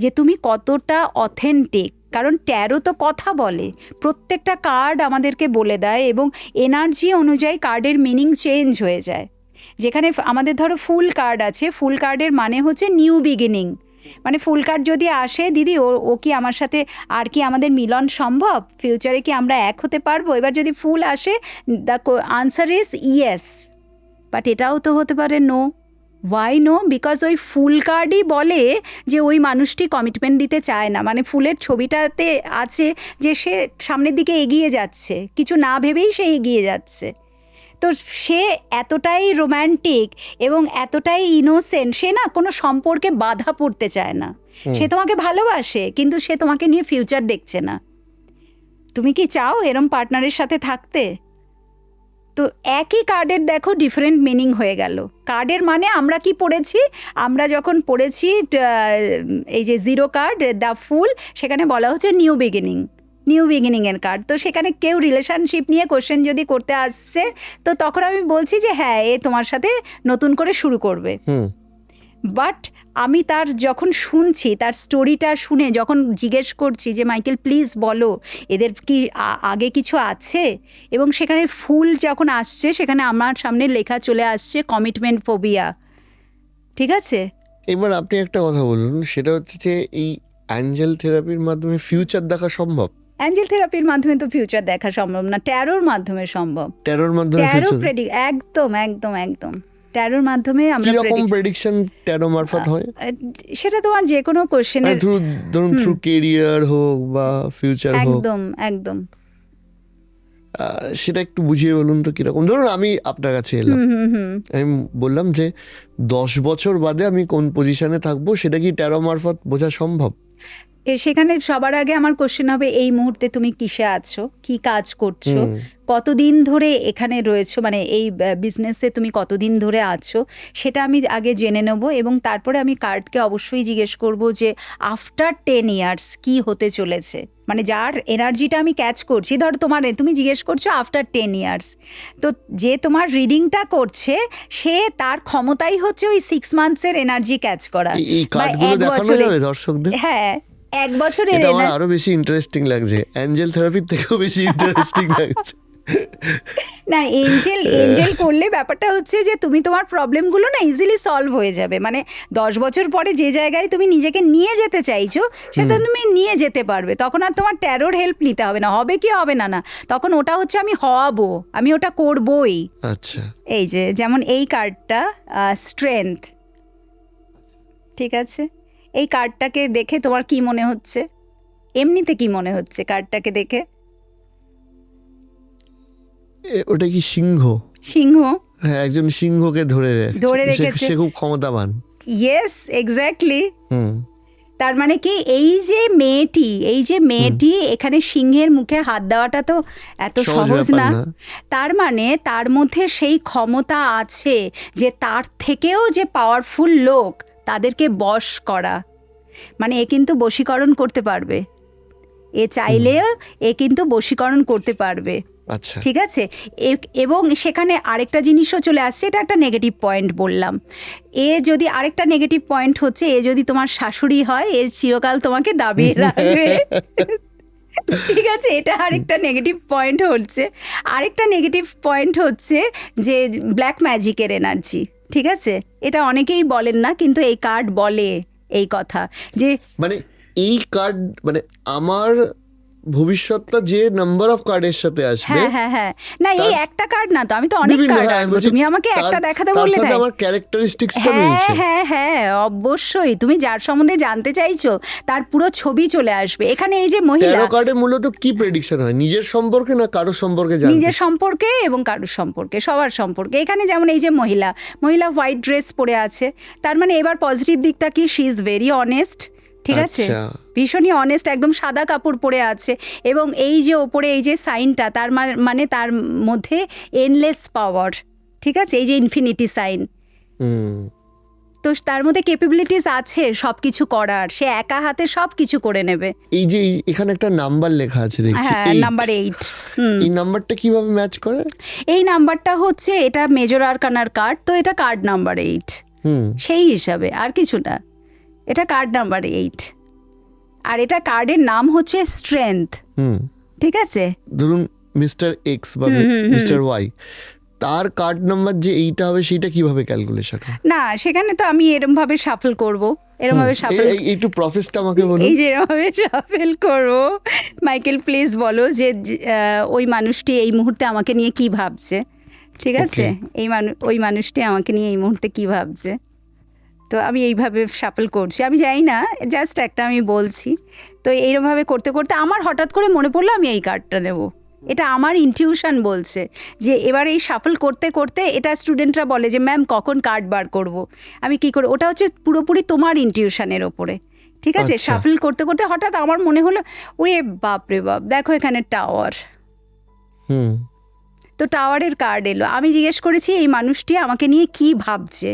যে তুমি কতটা অথেন্টিক। কারণ ট্যারো তো কথা বলে, প্রত্যেকটা কার্ড আমাদেরকে বলে দেয়, এবং এনার্জি অনুযায়ী কার্ডের মিনিং চেঞ্জ হয়ে যায়। যেখানে আমাদের ধরো ফুল কার্ড আছে, ফুল কার্ডের মানে হচ্ছে নিউ বিগিনিং, মানে ফুল কার্ড যদি আসে, দিদি ও কি আমার সাথে আর কি আমাদের মিলন সম্ভব, ফিউচারে কি আমরা এক হতে পারবো? এবার যদি ফুল আসে, the answer is yes, but এটাও তো হতে পারে নো। Y no? বিকজ ওই ফুল কার্ডই বলে যে ওই মানুষটি কমিটমেন্ট দিতে চায় না, মানে ফুলের ছবিটাতে আছে যে সে সামনের দিকে এগিয়ে যাচ্ছে, কিছু না ভেবেই সে এগিয়ে যাচ্ছে। তো সে এতটাই রোম্যান্টিক এবং এতটাই ইনোসেন্ট, সে না কোনো সম্পর্কে বাধা পড়তে চায় না। সে তোমাকে ভালোবাসে, কিন্তু সে তোমাকে নিয়ে ফিউচার দেখছে না। তুমি কি চাও এরম পার্টনারের সাথে থাকতে? তো একই কার্ডের দেখো ডিফারেন্ট মিনিং হয়ে গেল। কার্ডের মানে আমরা কি পড়েছি, আমরা যখন পড়েছি এই যে জিরো কার্ড দ্য ফুল, সেখানে বলা হচ্ছে নিউ বিগিনিংয়ের কার্ড। তো সেখানে কেউ রিলেশনশিপ নিয়ে কোশ্চেন যদি করতে আসছে, তো তখন আমি বলছি যে হ্যাঁ এ তোমার সাথে নতুন করে শুরু করবে। বাট আমি তার যখন শুনছি, তার স্টোরিটা শুনে যখন জিজ্ঞেস করছি যে মাইকেল প্লিজ বলো এদের কি আগে কিছু আছে, এবং সেখানে ফুল যখন আসছে সেখানে আমার সামনে লেখা চলে আসছে কমিটমেন্ট ফোবিয়া। ঠিক আছে, এবার আপনি একটা কথা বলুন, সেটা হচ্ছে যে এই অ্যাঞ্জেল থেরাপির মাধ্যমে ফিউচার দেখা সম্ভব? অ্যাঞ্জেল থেরাপির মাধ্যমে তো ফিউচার দেখা সম্ভব না, ট্যারোর মাধ্যমে সম্ভব। ট্যারোর মাধ্যমে ট্যারো একদম একদম একদম ট্যারোর মাধ্যমে আমরা প্রেডিকশন ট্যারো মারফত হয়, সেটা তোমার যে কোনো কোশ্চেনের ধরুন থ্রু কেরিয়ার হোক বা ফিউচার হোক, একদম একদম সেটা একটু বুঝিয়ে বলুন তো কিরকম। ধরুন আমি আপনার কাছে এলাম, আমি বললাম যে 10 বছর বাদে আমি কোন পজিশনে থাকবো, সেটা কি ট্যারো মারফত বোঝা সম্ভব? সেখানে সবার আগে আমার কোশ্চেন হবে এই মুহূর্তে তুমি কিসে আছো, কি কাজ করছো, কতদিন ধরে এখানে রয়েছো, মানে এই বিজনেসে তুমি কতদিন ধরে আছো, সেটা আমি আগে জেনে নেব। এবং তারপরে আমি কার্ডকে অবশ্যই জিজ্ঞেস করব যে আফটার 10 ইয়ার্স কি হতে চলেছে, মানে যার এনার্জিটা আমি ক্যাচ করছি। ধর তুমি জিজ্ঞেস করছো আফটার 10 ইয়ার্স, তো যে তোমার রিডিংটা করছে সে তার ক্ষমতাই হচ্ছে ওই 6 মান্থসের এনার্জি ক্যাচ করা। এই কার্ডগুলো দেখানো যাবে দর্শকদের? হ্যাঁ, 1 বছরের এটা আমার আরো বেশি ইন্টারেস্টিং লাগছে, অ্যাঞ্জেল থেরাপির থেকেও বেশি ইন্টারেস্টিং লাগছে। না, এঞ্জেল করলে ব্যাপারটা হচ্ছে যে তুমি তোমার প্রবলেমগুলো না ইজিলি সলভ হয়ে যাবে। মানে 10 বছর পরে যে জায়গায় তুমি নিজেকে নিয়ে যেতে চাইছো সেটা তুমি নিয়ে যেতে পারবে। তখন আর তোমার ট্যারোর হেল্প নিতে হবে না। হবে কি হবে না, না, তখন ওটা হচ্ছে আমি হওয়াবো, আমি ওটা করবোই। আচ্ছা, এই যে যেমন এই কার্ডটা স্ট্রেংথ, ঠিক আছে, এই কার্ডটাকে দেখে তোমার কি মনে হচ্ছে? এমনিতে কি মনে হচ্ছে কার্ডটাকে দেখে? ওটা কি সিংহ? সিংহ, হ্যাঁ, একজন সিংহকে ধরে রেখেছে। সে খুব ক্ষমতাবান। Yes, exactly. হুম, তার মানে কি এই যে মেয়েটি এখানে সিংহের মুখে হাত দেওয়াটা তো এত সহজ না। তার মানে তার মধ্যে সেই ক্ষমতা আছে যে তার থেকেও যে পাওয়ারফুল লোক তাদেরকে বশ করা। মানে এ কিন্তু বশীকরণ করতে পারবে, এ চাইলেও এ কিন্তু বশীকরণ করতে পারবে। আচ্ছা, ঠিক আছে। এবং সেখানে আরেকটা জিনিসও চলে আসছে, এটা একটা নেগেটিভ পয়েন্ট বললাম। এ যদি আরেকটা নেগেটিভ পয়েন্ট হচ্ছে, এ যদি তোমার শাশুড়ি হয়, এ চিরকাল তোমাকে দাবিয়ে রাখবে। ঠিক আছে, এটা আরেকটা নেগেটিভ পয়েন্ট হচ্ছে। আরেকটা নেগেটিভ পয়েন্ট হচ্ছে যে ব্ল্যাক ম্যাজিকের এনার্জি। ঠিক আছে, এটা অনেকেই বলেন না, কিন্তু এই কার্ড বলে এই কথা যে মানে এই কার্ড মানে আমার ভবিষ্যৎটা যে নাম্বার অফ কার্ডের সাথে আসবে। হ্যাঁ হ্যাঁ হ্যাঁ, না এই একটা কার্ড না তো, আমি তো অনেক কার্ড আনবো, তুমি আমাকে একটা দেখাতে বললে তার সাথে আমার ক্যারেক্টারিস্টিক্সটা হ্যাঁ মিলছে। হ্যাঁ হ্যাঁ, অবশ্যই। তুমি যার সম্বন্ধে জানতে চাইছো তার পুরো ছবি চলে আসবে এখানে। এই যে মহিলা, ট্যারো কার্ডে মূলত কি প্রেডিকশন হয়? নিজের সম্পর্কে না কারো সম্পর্কে জানতে? নিজের সম্পর্কে এবং কারোর সম্পর্কে, সবার সম্পর্কে। এখানে যেমন এই যে মহিলা হোয়াইট ড্রেস পরে আছে, তার মানে এবার পজিটিভ দিকটা কি, শি ইজ ভেরি অনেস্ট। ঠিক আছে, আচ্ছা। ভীষণই অনেস্ট, একদম সাদা কাপড় পরে আছে। এবং এই যে ওপরে এই যে সাইনটা, তার মানে তার মধ্যে এনলেস পাওয়ার। ঠিক আছে, এই যে ইনফিনিটি সাইন, তো তার মধ্যে ক্যাপাবিলিটিস আছে সব কিছু করার, সে একা হাতে সব কিছু করে নেবে। এই যে এখানে একটা নাম্বার লেখা আছে দেখছি, হ্যাঁ, নাম্বার 8। এই নাম্বারটা কিভাবে ম্যাচ করে? এই নাম্বারটা হচ্ছে, এটা মেজর আরকানার কার্ড, তো এটা কার্ড নাম্বার 8 সেই হিসাবে, আর কিছু না। এটা কার্ড নাম্বার 8, আর এটা কার্ডের নাম হচ্ছে স্ট্রেংথ। ঠিক আছে, ধরুন মিস্টার এক্স বা মিস্টার ওয়াই, তার কার্ড নাম্বার যে এইটা হবে, সেইটা কিভাবে ক্যালকুলেশন হয়? না সেখানে তো আমি এরম ভাবে শাফল করব, এরম ভাবে শাফল, একটু প্রসেসটা আমাকে বলুন। এই যে এরম ভাবে শাফল করব। মাইকেল প্লিজ বলো যে ওই মানুষটি এই মুহূর্তে আমাকে নিয়ে কি ভাবছে। ঠিক আছে, ওই মানুষটি আমাকে নিয়ে এই মুহূর্তে কি ভাবছে। তো আমি এইভাবে শাফল করছি, আমি জানি না, জাস্ট একটা আমি বলছি। তো এইরকমভাবে করতে করতে আমার হঠাৎ করে মনে পড়লো আমি এই কার্ডটা নেব। এটা আমার ইনটিউশন বলছে যে এবার এই শাফল করতে করতে, এটা স্টুডেন্টরা বলে যে ম্যাম কখন কার্ড বার করব, আমি কি করে, ওটা হচ্ছে পুরোপুরি তোমার ইনটিউশনের ওপরে। ঠিক আছে, শাফল করতে করতে হঠাৎ আমার মনে হলো, ওরে বাপ রে বাপ, দেখো এখানে টাওয়ার। তো টাওয়ারের কার্ড এলো। আমি জিজ্ঞেস করেছি এই মানুষটি আমাকে নিয়ে কি ভাবছে।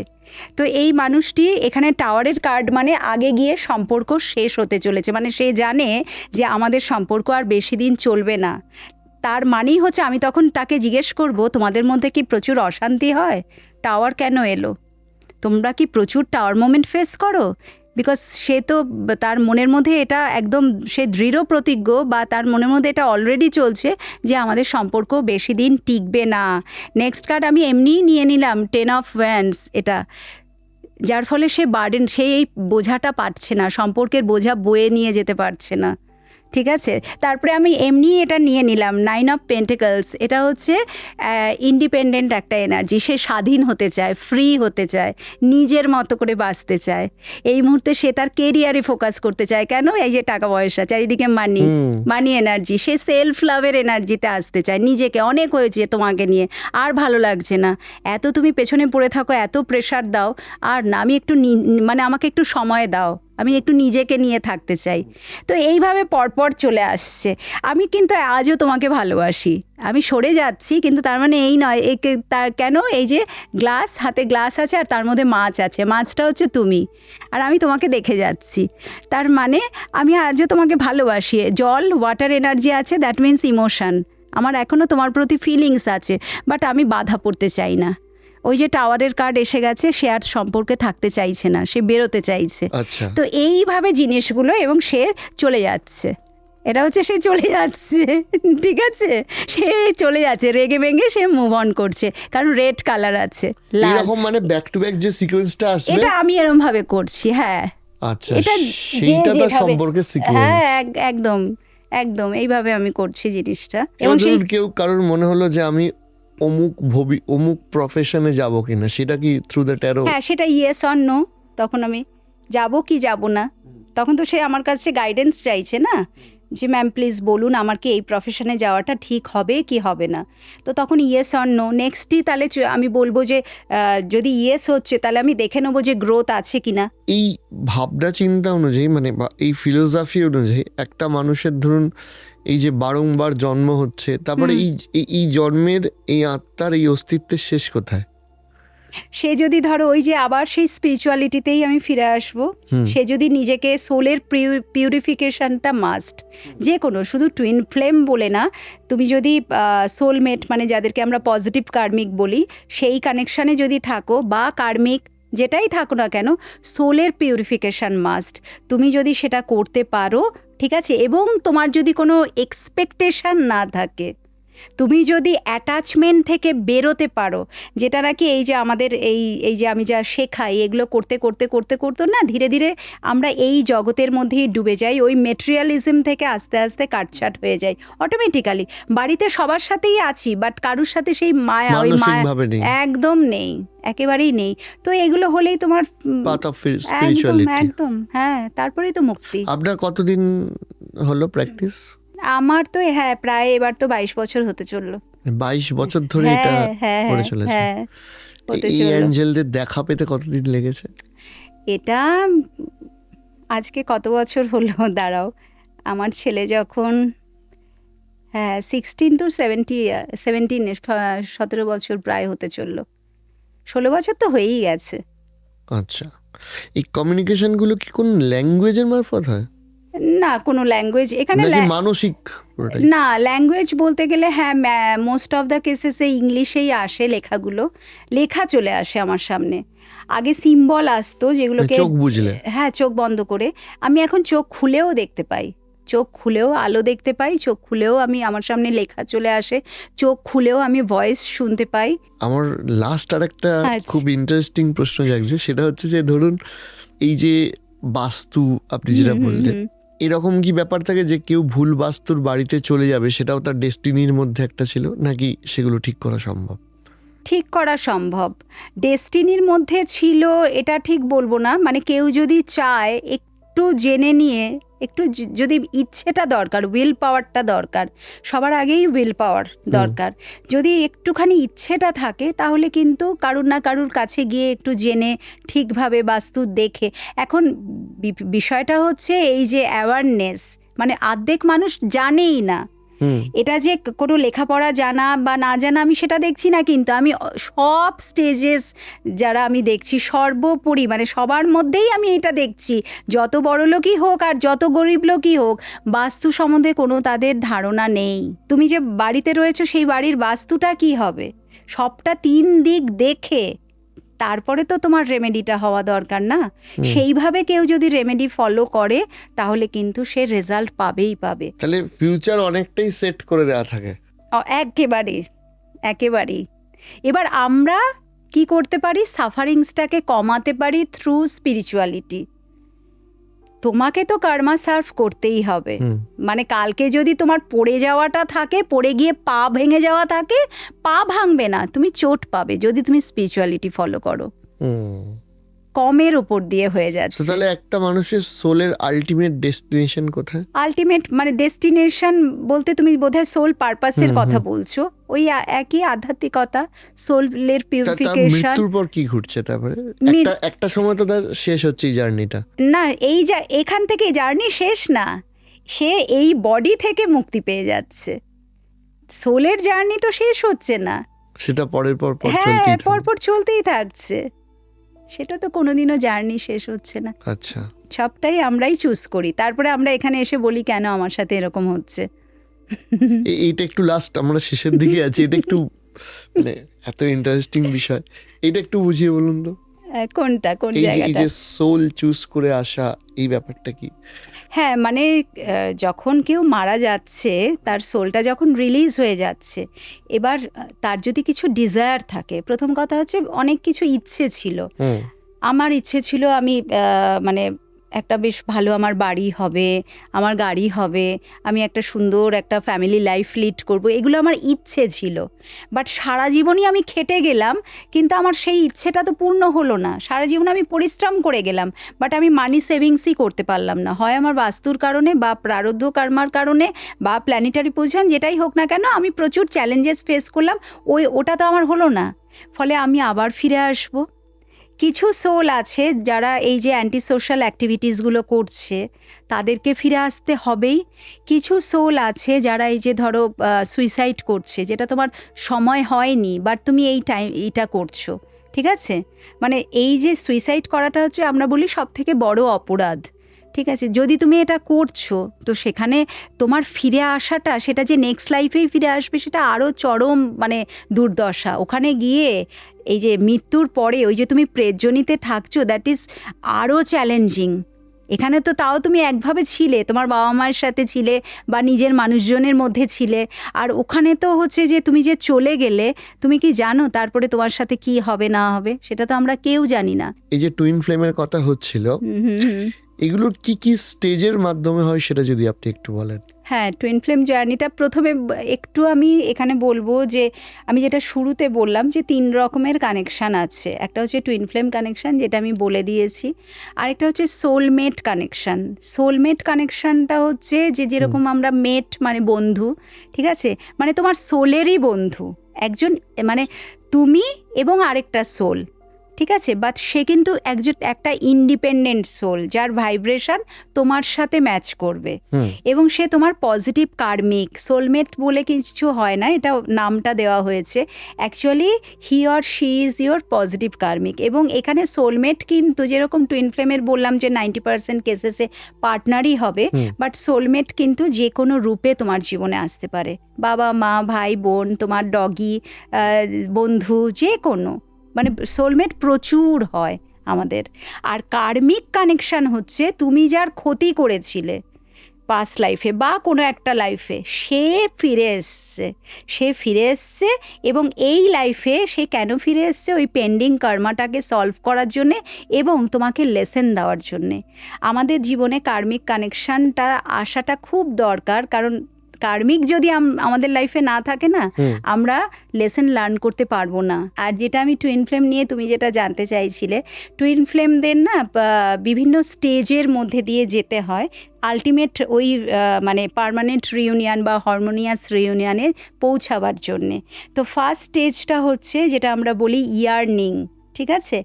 তো এই মানুষটি এখানে টাওয়ারের কার্ড মানে আগে গিয়ে সম্পর্ক শেষ হতে চলেছে, মানে সে জানে যে আমাদের সম্পর্ক আর বেশি দিন চলবে না। তার মানেই হচ্ছে, আমি তখন তাকে জিজ্ঞেস করব তোমাদের মধ্যে কি প্রচুর অশান্তি হয়? টাওয়ার কেন এলো? তোমরা কি প্রচুর টাওয়ার মোমেন্ট ফেস করো? বিকজ সে তো তার মনের মধ্যে এটা একদম, সে দৃঢ় প্রতিজ্ঞ, বা তার মনের মধ্যে এটা অলরেডি চলছে যে আমাদের সম্পর্ক বেশি দিন টিকবে না। নেক্সট কার্ড আমি এমনিই নিয়ে নিলাম 10 অফ ওয়ান্ডস, এটা যার ফলে সে বার্ডেন, সে এই বোঝাটা পারছে না, সম্পর্কের বোঝা বয়ে নিয়ে যেতে পারছে না। ঠিক আছে, তারপরে আমি এমনি এটা নিয়ে নিলাম 9 অফ পেন্টিকলস। এটা হচ্ছে ইন্ডিপেন্ডেন্ট একটা এনার্জি, সে স্বাধীন হতে চায়, ফ্রি হতে চায়, নিজের মতো করে বাঁচতে চায়। এই মুহূর্তে সে তার কেরিয়ারে ফোকাস করতে চায়। কেন? এই যে টাকা পয়সা, চারিদিকে মানি এনার্জি, সে সেলফ লাভের এনার্জিতে আসতে চায়। নিজেকে, অনেক হয়েছে তোমাকে নিয়ে, আর ভালো লাগছে না, এত তুমি পেছনে পড়ে থাকো, এত প্রেশার দাও, আর না, আমি একটু মানে আমাকে একটু সময় দাও, আমি একটু নিজেকে নিয়ে থাকতে চাই। তো এইভাবে পরপর চলে আসছে। আমি কিন্তু আজও তোমাকে ভালোবাসি, আমি সরে যাচ্ছি, কিন্তু তার মানে এই নয় তার কেন, এই যে গ্লাস, হাতে গ্লাস আছে আর তার মধ্যে মাছ আছে, মাছটা হচ্ছে তুমি, আর আমি তোমাকে দেখে যাচ্ছি। তার মানে আমি আজও তোমাকে ভালোবাসি। জল, ওয়াটার এনার্জি আছে, দ্যাট মিনস ইমোশন। আমার এখনও তোমার প্রতি ফিলিংস আছে, বাট আমি বাধা পড়তে চাই না। ওই যে টাওয়ারের কার্ড এসে গেছে, সে আর সম্পর্কে থাকতে চাইছে না, সে বেরোতে চাইছে। তো এইভাবে জিনিসগুলো, এবং সে চলে যাচ্ছে। এটা হচ্ছে সে চলে যাচ্ছে, ঠিক আছে, সে চলে যাচ্ছে রেগে ভেঙে, সে মুভ অন করছে, কারণ রেড কালার আছে, লাল। এরকম মানে ব্যাক টু ব্যাক যে সিকোয়েন্সটা আসবে, এটা আমি এরকম ভাবে করছি, হ্যাঁ। আচ্ছা, এটা সেইটা তার যেভাবে, সম্পর্কে সিকোয়েন্স। হ্যাঁ একদম একদম এইভাবে আমি করছি জিনিসটা। এবং ধরুন কেউ কারোর মনে হলো যে আমি অমুক প্রফেশনে যাব কিনা, সেটা কি থ্রু দ্য ট্যারো? হ্যাঁ, সেটা ইয়েস অর নো, তখন আমি যাব কি যাব না, তখন তো সে আমার কাছে গাইডেন্স চাইছে না, যে ম্যাম প্লিজ বলুন আমার কি এই প্রফেশনে যাওয়াটা ঠিক হবে কি হবে না। তো তখন ইয়েস অর নো, নেক্সটই তাহলে আমি বলবো যে যদি ইয়েস হচ্ছে তাহলে আমি দেখে নেবো যে গ্রোথ আছে কিনা। এই ভাবনা চিন্তা অনুযায়ী মানে বা এই ফিলোসফি অনুযায়ী একটা মানুষের ধরুন এই যে বারংবার জন্ম হচ্ছে, তারপরে এই জন্মের এই আত্মার এই অস্তিত্বের শেষ কোথায়? সে যদি ধরো ওই যে আবার সেই স্পিরিচুয়ালিটিতেই আমি ফিরে আসবো, সে যদি নিজেকে সোলের পিউরিফিকেশনটা মাস্ট, যে কোনো, শুধু টুইন ফ্লেম বলে না, তুমি যদি সোলমেট মানে যাদেরকে আমরা পজিটিভ কার্মিক বলি, সেই কানেকশানে যদি থাকো বা কার্মিক যেটাই থাকো না কেন, সোলের পিউরিফিকেশন মাস্ট। তুমি যদি সেটা করতে পারো, ঠিক আছে, এবং তোমার যদি কোনো এক্সপেকটেশন না থাকে, তুমি যদি অ্যাটাচমেন্ট থেকে বেরোতে পারো, যেটা নাকি এই যে আমাদের এই যে আমি যা শেখাই, এগুলো করতে করতে করতে করতে না ধীরে ধীরে আমরা এই জগতের মধ্যেই ডুবে যাই, ওই মেটেরিয়ালিজম থেকে আস্তে আস্তে কাটছাট হয়ে যাই অটোমেটিক্যালি। বাড়িতে সবার সাথেই আছি, বাট কারুর সাথে সেই মায়া, ওই মায়া একদম নেই, একেবারেই নেই। তো এগুলো হলেই তোমার একদম একদম, হ্যাঁ, তারপরেই তো মুক্তি। আপনার কতদিন হলো প্র্যাকটিস? আমার তো হ্যাঁ প্রায় এবার তো 22 বছর হতে চললো। 22 বছর ধরে এটা করে চলেছে। এই অ্যাঞ্জেলদের দেখা পেতে কতদিন লেগেছে? এটা আজকে কত বছর হলো, দাঁড়াও, আমার ছেলে যখন 16 to 17 17 বছর প্রায় হতে চললো, 16 বছর তো হয়েই গেছে। আচ্ছা, এই কমিউনিকেশনগুলো কি কোন ল্যাঙ্গুয়েজের মারফত হয়? না, কোনো ল্যাঙ্গুয়েজ এখানে মানসিক না, ল্যাঙ্গুয়েজ বলতে গেলে হ্যাঁ মোস্ট অফ দ্য কেসেসে ইংলিশেই আসে, লেখাগুলো লেখা চলে আসে আমার সামনে। আগে সিম্বল আসতো যেগুলোকে চোখ বুঝলে, হ্যাঁ চোখ বন্ধ করে, আমি এখন চোখ খুলেও দেখতে পাই, চোখ খুলেও আলো দেখতে পাই, চোখ খুলেও আমার সামনে লেখা চলে আসে, চোখ খুলেও আমি ভয়েস শুনতে পাই। আমার লাস্ট আর একটা খুব ইন্টারেস্টিং প্রশ্ন জাগছে, সেটা হচ্ছে যে ধরুন এই যে বাস্তু আপনি যেটা বললেন, এরকম কি ব্যাপার থাকে যে কেউ ভুল বাস্তুর বাড়িতে চলে যাবে, সেটাও তার ডেস্টিনির মধ্যে একটা ছিল, নাকি সেগুলো ঠিক করা সম্ভব? ঠিক করা সম্ভব, ডেস্টিনির মধ্যে ছিল এটা ঠিক বলবো না, মানে কেউ যদি চায় একটু জেনে নিয়ে, একটু যদি ইচ্ছেটা দরকার, উইল পাওয়ারটা দরকার, সবার আগেই উইল পাওয়ার দরকার, যদি একটুখানি ইচ্ছেটা থাকে তাহলে কিন্তু কারুর না কারুর কাছে গিয়ে একটু জেনে ঠিকভাবে বাস্তু দেখে। এখন বিষয়টা হচ্ছে এই যে অ্যাওয়ারনেস, মানে অর্ধেক মানুষ জানেই না, এটা যে কোনো লেখাপড়া জানা বা না জানা আমি সেটা দেখছি না, কিন্তু আমি সব স্টেজেস যারা আমি দেখছি, সর্বোপরি মানে সবার মধ্যেই আমি এটা দেখছি, যত বড় লোকই হোক আর যত গরিব লোকই হোক, বাস্তু সম্বন্ধে কোনো তাদের ধারণা নেই। তুমি যে বাড়িতে রয়েছো সেই বাড়ির বাস্তুটা কি হবে, সবটা 3 দিক দেখে তারপরে তো তোমার রেমেডিটা হওয়া দরকার না, সেইভাবে কেউ যদি রেমেডি ফলো করে তাহলে কিন্তু সে রেজাল্ট পাবেই পাবে। তাহলে ফিউচার অনেকটাই সেট করে দেওয়া থাকে। একেবারেই। এবার আমরা কি করতে পারি, সাফারিংসটাকে কমাতে পারি থ্রু স্পিরিচুয়ালিটি। তোমাকে তো কর্মা সার্ভ করতেই হবে, মানে কালকে যদি তোমার পড়ে যাওয়াটা থাকে, পড়ে গিয়ে পা ভেঙে যাওয়া থাকে, পা ভাঙবে না, তুমি চোট পাবে যদি তুমি স্পিরিচুয়ালিটি ফলো করো। কমের উপর দিয়ে হয়ে যাচ্ছে। তাহলে একটা মানুষের সোলের আলটিমেট ডেস্টিনেশন কোথায়? আলটিমেট মানে ডেস্টিনেশন বলতে তুমি বোধহয় সোল পারপাসের কথা বলছো, ওই একই আধ্যাত্মিকতা, সোলের পিউরিফিকেশন। মৃত্যুর পর কি ঘটছে তারপরে? একটা সময় তো তার শেষ হচ্ছে এই জার্নিটা না, এই এখান থেকে জার্নি শেষ না, সে এই বডি থেকে মুক্তি পেয়ে যাচ্ছে, সোলের জার্নি তো শেষ হচ্ছে না, সেটা পরের পর পর চলতেই থাকছে, সেটা তো কোনোদিনও জার্নি শেষ হচ্ছে না। আচ্ছা, সবটাই আমরাই চুজ করি, তারপরে আমরা এখানে এসে বলি কেন আমার সাথে এরকম হচ্ছে। এইটা একটু লাস্ট, আমরা শেষের দিকে আছি, এটা একটু মানে এত ইন্টারেস্টিং বিষয়, এটা একটু বুঝিয়ে বলুন তো। কোনটা, কোন এই জায়গাটা? যে সোল চুজ করে আসা, এই ব্যাপারটা কি? হ্যাঁ, মানে যখন কেউ মারা যাচ্ছে, তার সোলটা যখন রিলিজ হয়ে যাচ্ছে, এবার তার যদি কিছু ডিজায়ার থাকে, প্রথম কথা হচ্ছে অনেক কিছু ইচ্ছে ছিল। হুম আমার ইচ্ছে ছিল আমি মানে একটা বেশ ভালো আমার বাড়ি হবে, আমার গাড়ি হবে, আমি একটা সুন্দর একটা ফ্যামিলি লাইফ লিড করব, এগুলো আমার ইচ্ছে ছিল। বাট সারা জীবনই আমি খেটে গেলাম, কিন্তু আমার সেই ইচ্ছেটা তো পূর্ণ হলো না। সারা জীবন আমি পরিশ্রম করে গেলাম, বাট আমি মানি সেভিংসই করতে পারলাম না। হয় আমার বাস্তুর কারণে, বা প্রারব্ধ কর্মার কারণে, বা প্ল্যানেটারি পজিশন, যেটাই হোক না কেন, আমি প্রচুর চ্যালেঞ্জেস ফেস করলাম, ওটা তো আমার হলো না। ফলে আমি আবার ফিরে আসবো। কিছু সোল আছে যারা এই যে অ্যান্টি সোশ্যাল অ্যাক্টিভিটিসগুলো করছে, তাদেরকে ফিরে আসতে হবেই। কিছু সোল আছে যারা এই যে ধরো সুইসাইড করছে, যেটা তোমার সময় হয়নি, বাট তুমি এইটা করছো, ঠিক আছে? মানে এই যে সুইসাইড করাটা হচ্ছে, আমরা বলি, সব থেকে বড় অপরাধ, ঠিক আছে? যদি তুমি এটা করছো, তো সেখানে তোমার ফিরে আসাটা, সেটা যে নেক্সট লাইফেই ফিরে আসবে, সেটা আরও চরম মানে দুর্দশা। ওখানে গিয়ে এই যে মৃত্যুর পরে ওই যে তুমি প্রেতজনিতে থাকছো, দ্যাট ইজ আরও চ্যালেঞ্জিং। এখানে তো তাও তুমি একভাবে ছিলে, তোমার বাবা মায়ের সাথে ছিলে, বা নিজের মানুষজনের মধ্যে ছিলে। আর ওখানে তো হচ্ছে যে তুমি যে চলে গেলে, তুমি কি জানো তারপরে তোমার সাথে কি হবে না হবে? সেটা তো আমরা কেউ জানি না। এই যে টুইন ফ্লেমের কথা হচ্ছিল, এগুলোর কি কি স্টেজের মাধ্যমে হয় সেটা যদি আপনি একটু বলেন। হ্যাঁ, টুইন ফ্লেম জার্নিটা প্রথমে একটু আমি এখানে বলবো যে, আমি যেটা শুরুতে বললাম যে 3 রকমের কানেকশান আছে। একটা হচ্ছে টুইন ফ্লেম কানেকশান, যেটা আমি বলে দিয়েছি। আরেকটা হচ্ছে সোলমেট কানেকশান। সোলমেট কানেকশানটা হচ্ছে যে যেরকম আমরা মেট মানে বন্ধু, ঠিক আছে? মানে তোমার সোলেরই বন্ধু একজন, মানে তুমি এবং আরেকটা সোল, ঠিক আছে? বাট সে কিন্তু একটা ইন্ডিপেন্ডেন্ট সোল, যার ভাইব্রেশন তোমার সাথে ম্যাচ করবে, এবং সে তোমার পজিটিভ কার্মিক। সোলমেট বলে কিছু হয় না, এটা নামটা দেওয়া হয়েছে। Actually he or she is your positive karmic. এবং এখানে সোলমেট কিন্তু যেরকম টুইন ফ্লেমের বললাম যে 90% কেসেসে পার্টনারই হবে, বাট সোলমেট কিন্তু যে কোনো রূপে তোমার জীবনে আসতে পারে। বাবা মা, ভাই বোন, তোমার ডগি, বন্ধু, যে কোনো, মানে সোলমেট প্রচুর হয় আমাদের। আর কার্মিক কানেকশান হচ্ছে তুমি যার ক্ষতি করেছিলে পাস্ট লাইফে বা কোনো একটা লাইফে, সে ফিরে এসছে এবং এই লাইফে সে কেন ফিরে এসছে? ওই পেন্ডিং কর্মাটাকে সলভ করার জন্যে এবং তোমাকে লেসেন দেওয়ার জন্যে। আমাদের জীবনে কার্মিক কানেকশানটা আসাটা খুব দরকার, কারণ কার্মিক যদি আমাদের লাইফে না থাকে না, আমরা লেসন লার্ন করতে পারবো না। আর যেটা আমি টুইন ফ্লেম নিয়ে তুমি যেটা জানতে চাইছিলে, টুইন ফ্লেমদের না বিভিন্ন স্টেজের মধ্যে দিয়ে যেতে হয় আলটিমেট ওই মানে পার্মানেন্ট রিউনিয়ন বা হারমোনিয়াস রিউনিয়নে পৌঁছাবার জন্যে। তো ফার্স্ট স্টেজটা হচ্ছে যেটা আমরা বলি ইয়ার্নিং, ঠিক আছে?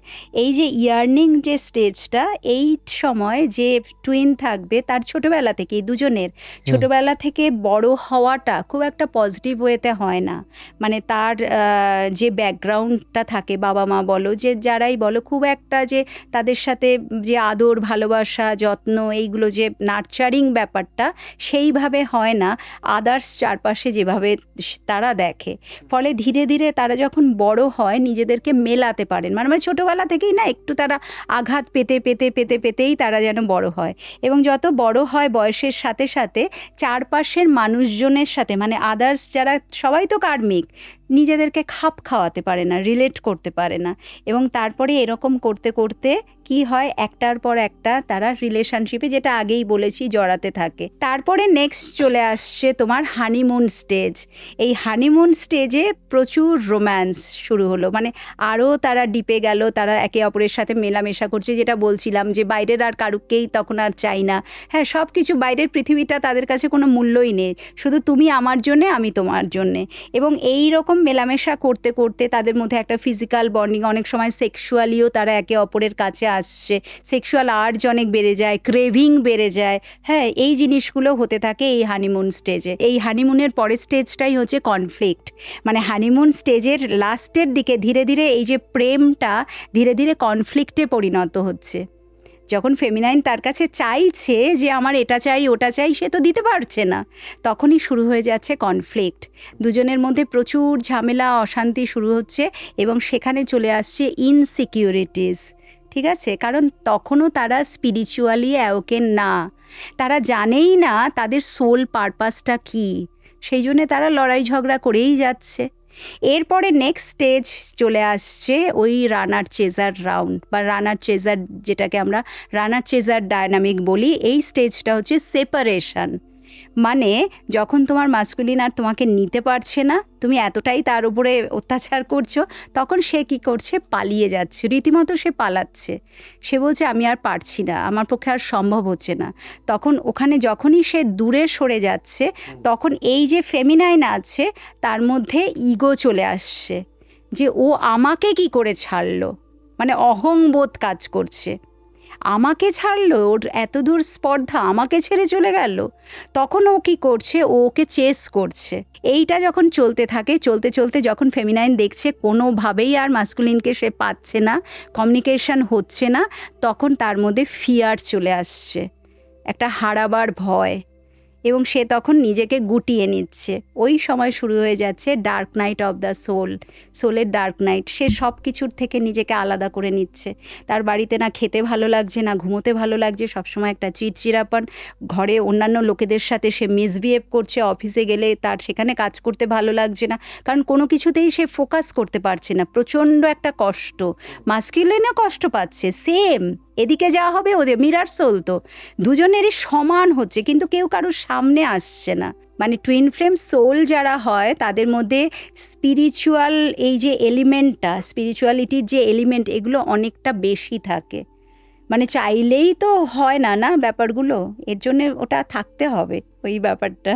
এই যে ইয়ার্নিং যে স্টেজটা, এই সময় যে টুইন থাকবে তার ছোটোবেলা থেকেই, দুজনের ছোটোবেলা থেকে বড় হওয়াটা খুব একটা পজিটিভ ওয়েতে হয় না। মানে তার যে ব্যাকগ্রাউন্ডটা থাকে, বাবা মা বলো, যে যারাই বলো, খুব একটা যে তাদের সাথে যে আদর, ভালোবাসা, যত্ন, এইগুলো যে নার্চারিং ব্যাপারটা, সেইভাবে হয় না আদার্স চারপাশে যেভাবে তারা দেখে। ফলে ধীরে ধীরে তারা যখন বড় হয়, নিজেদেরকে মেলাতে পারেন। মানে ছোটোবেলা থেকেই না একটু তারা আঘাত পেতেই তারা যেন বড় হয়। এবং যত বড় হয় বয়সের সাথে সাথে চারপাশের মানুষজনের সাথে, মানে আদার্স যারা, সবাই তো কার্মিক, নিজেদেরকে খাপ খাওয়াতে পারে না, রিলেট করতে পারে না। এবং তারপরে এরকম করতে করতে কি হয়, একটার পর একটা তারা রিলেশনশিপে, যেটা আগেই বলেছি, জড়াতে থাকে। তারপরে নেক্সট চলে আসছে তোমার হানিমুন স্টেজ। এই হানিমুন স্টেজে প্রচুর রোম্যান্স শুরু হলো, মানে আরও তারা ডিপে গেল, তারা একে অপরের সাথে মেলামেশা করছে, যেটা বলছিলাম যে বাইরের আর কারুকেই তখন আর চাই না। হ্যাঁ, সব কিছু, বাইরের পৃথিবীটা তাদের কাছে কোনো মূল্যই নেই, শুধু তুমি আমার জন্যে, আমি তোমার জন্যে। এবং এই রকম মেলামেশা করতে করতে তাদের মধ্যে একটা ফিজিক্যাল বন্ডিং, অনেক সময় সেক্সুয়ালিও তারা একে অপরের কাছে আসছে, সেক্সুয়াল আর্জ অনেক বেড়ে যায়, ক্রেভিং বেড়ে যায়। হ্যাঁ, এই জিনিসগুলো হতে থাকে এই হানিমুন স্টেজে। এই হানিমুনের পরের স্টেজটাই হচ্ছে কনফ্লিক্ট। মানে হানিমুন স্টেজের লাস্টের দিকে ধীরে ধীরে এই যে প্রেমটা ধীরে ধীরে কনফ্লিক্টে পরিণত হচ্ছে। যখন ফেমিনাইন তার কাছে চাইছে যে আমার এটা চাই ওটা চাই, সে তো দিতে পারছে না, তখনই শুরু হয়ে যাচ্ছে কনফ্লিক্ট, দুজনের মধ্যে প্রচুর ঝামেলা অশান্তি শুরু হচ্ছে এবং সেখানে চলে আসছে ইনসিকিউরিটিস। ঠিক আছে, কারণ তখনও তারা স্পিরিচুয়ালি অ্যাওকেন না, তারা জানেই না তাদের সোল পারপাসটা কী, সেই জন্যে তারা লড়াই ঝগড়া করেই যাচ্ছে। এরপরে নেক্সট স্টেজ চলে আসছে ওই রানার চেজার রাউন্ড বা রানার চেজার, যেটাকে আমরা রানার চেজার ডায়নামিক বলি। এই স্টেজটা হচ্ছে সেপারেশন, মানে যখন তোমার মাস্কুলিন আর তোমাকে নিতে পারছে না, তুমি এতটাই তার উপরে অত্যাচার করছো, তখন সে কি করছে, পালিয়ে যাচ্ছে, রীতিমতো সে পালাচ্ছে। সে বলছে আমি আর পারছি না, আমার পক্ষে আর সম্ভব হচ্ছে না। তখন ওখানে যখনই সে দূরে সরে যাচ্ছে, তখন এই যে ফেমিনাইন আছে তার মধ্যে ইগো চলে আসছে, যে ও আমাকে কি করে ছাড়লো, মানে অহংবোধ কাজ করছে, আমাকে ছাড়লো, ওর এত দূর স্পর্ধা, আমাকে ছেড়ে চলে গেল। তখন ও কি করছে, ও ওকে চেস করছে। এইটা যখন চলতে থাকে, চলতে চলতে যখন ফেমিনাইন দেখছে কোনোভাবেই আর মাস্কুলিনকে সে পাচ্ছে না, কমিউনিকেশন হচ্ছে না, তখন তার মধ্যে ফিয়ার চলে আসছে, একটা হারাবার ভয়, এবং সে তখন নিজেকে গুটিয়ে নিচ্ছে। ওই সময় শুরু হয়ে যাচ্ছে dark night of the soul, সোলের ডার্ক নাইট। সে সব কিছুর থেকে নিজেকে আলাদা করে নিচ্ছে। তার বাড়িতে না খেতে ভালো লাগছে, না ঘুমোতে ভালো লাগছে, সবসময় একটা চিড়চিড়াপন, ঘরে অন্যান্য লোকেদের সাথে সে মিসবিহেভ করছে, অফিসে গেলে তার সেখানে কাজ করতে ভালো লাগছে না, কারণ কোনো কিছুতেই সে ফোকাস করতে পারছে না, প্রচণ্ড একটা কষ্ট। মাস্কুলিনও কষ্ট পাচ্ছে, সেম, এদিকে যাওয়া হবে ওদের মিরার সোল, তো দুজনেরই সমান হচ্ছে, কিন্তু কেউ কারোর সামনে আসছে না। মানে টুইন ফ্লেম সোল যারা হয় তাদের মধ্যে স্পিরিচুয়াল এই যে এলিমেন্টটা, স্পিরিচুয়ালিটির যে এলিমেন্ট, এগুলো অনেকটা বেশি থাকে। মানে চাইলেই তো হয় না না ব্যাপারগুলো, এর জন্য ওটা থাকতে হবে ওই ব্যাপারটা।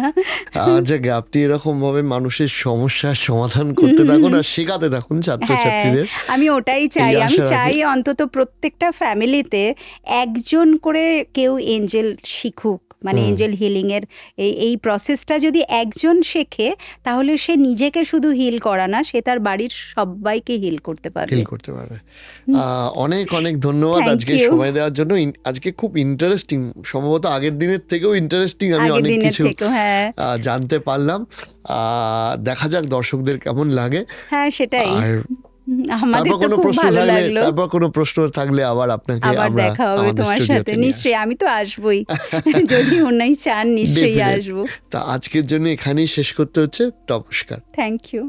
আচ্ছা, আপনি এরকম ভাবে মানুষের সমস্যার সমাধান করতে থাকুন আর শেখাতে থাকুন ছাত্রছাত্রীদের। আমি ওটাই চাই, আমি চাই অন্তত প্রত্যেকটা ফ্যামিলিতে একজন করে কেউ এঞ্জেল শিখুক, মানে এঞ্জেল হিলিংয়ের এই প্রসেসটা যদি একজন শেখে, তাহলে সে নিজেকে শুধু হিল করা না, সে তার বাড়ির সবাইকে হিল করতে পারবে। অনেক অনেক ধন্যবাদ আজকে সময় দেওয়ার জন্য। আজকে খুব ইন্টারেস্টিং, সম্ভবত আগের দিনের থেকেও ইন্টারেস্টিং, আমি অনেক কিছু জানতে পারলাম। দেখা যাক দর্শকদের কেমন লাগে। হ্যাঁ, সেটাই। তারপর কোনো প্রশ্ন থাকলে আবার আপনাকে আমরা দেখা হবে তোমার সাথে, নিশ্চয়ই, আমি তো আসবোই, যদি ওনাই চান নিশ্চয়ই আসবো। তা আজকের জন্য এখানেই শেষ করতে হচ্ছে। নমস্কার। Thank you.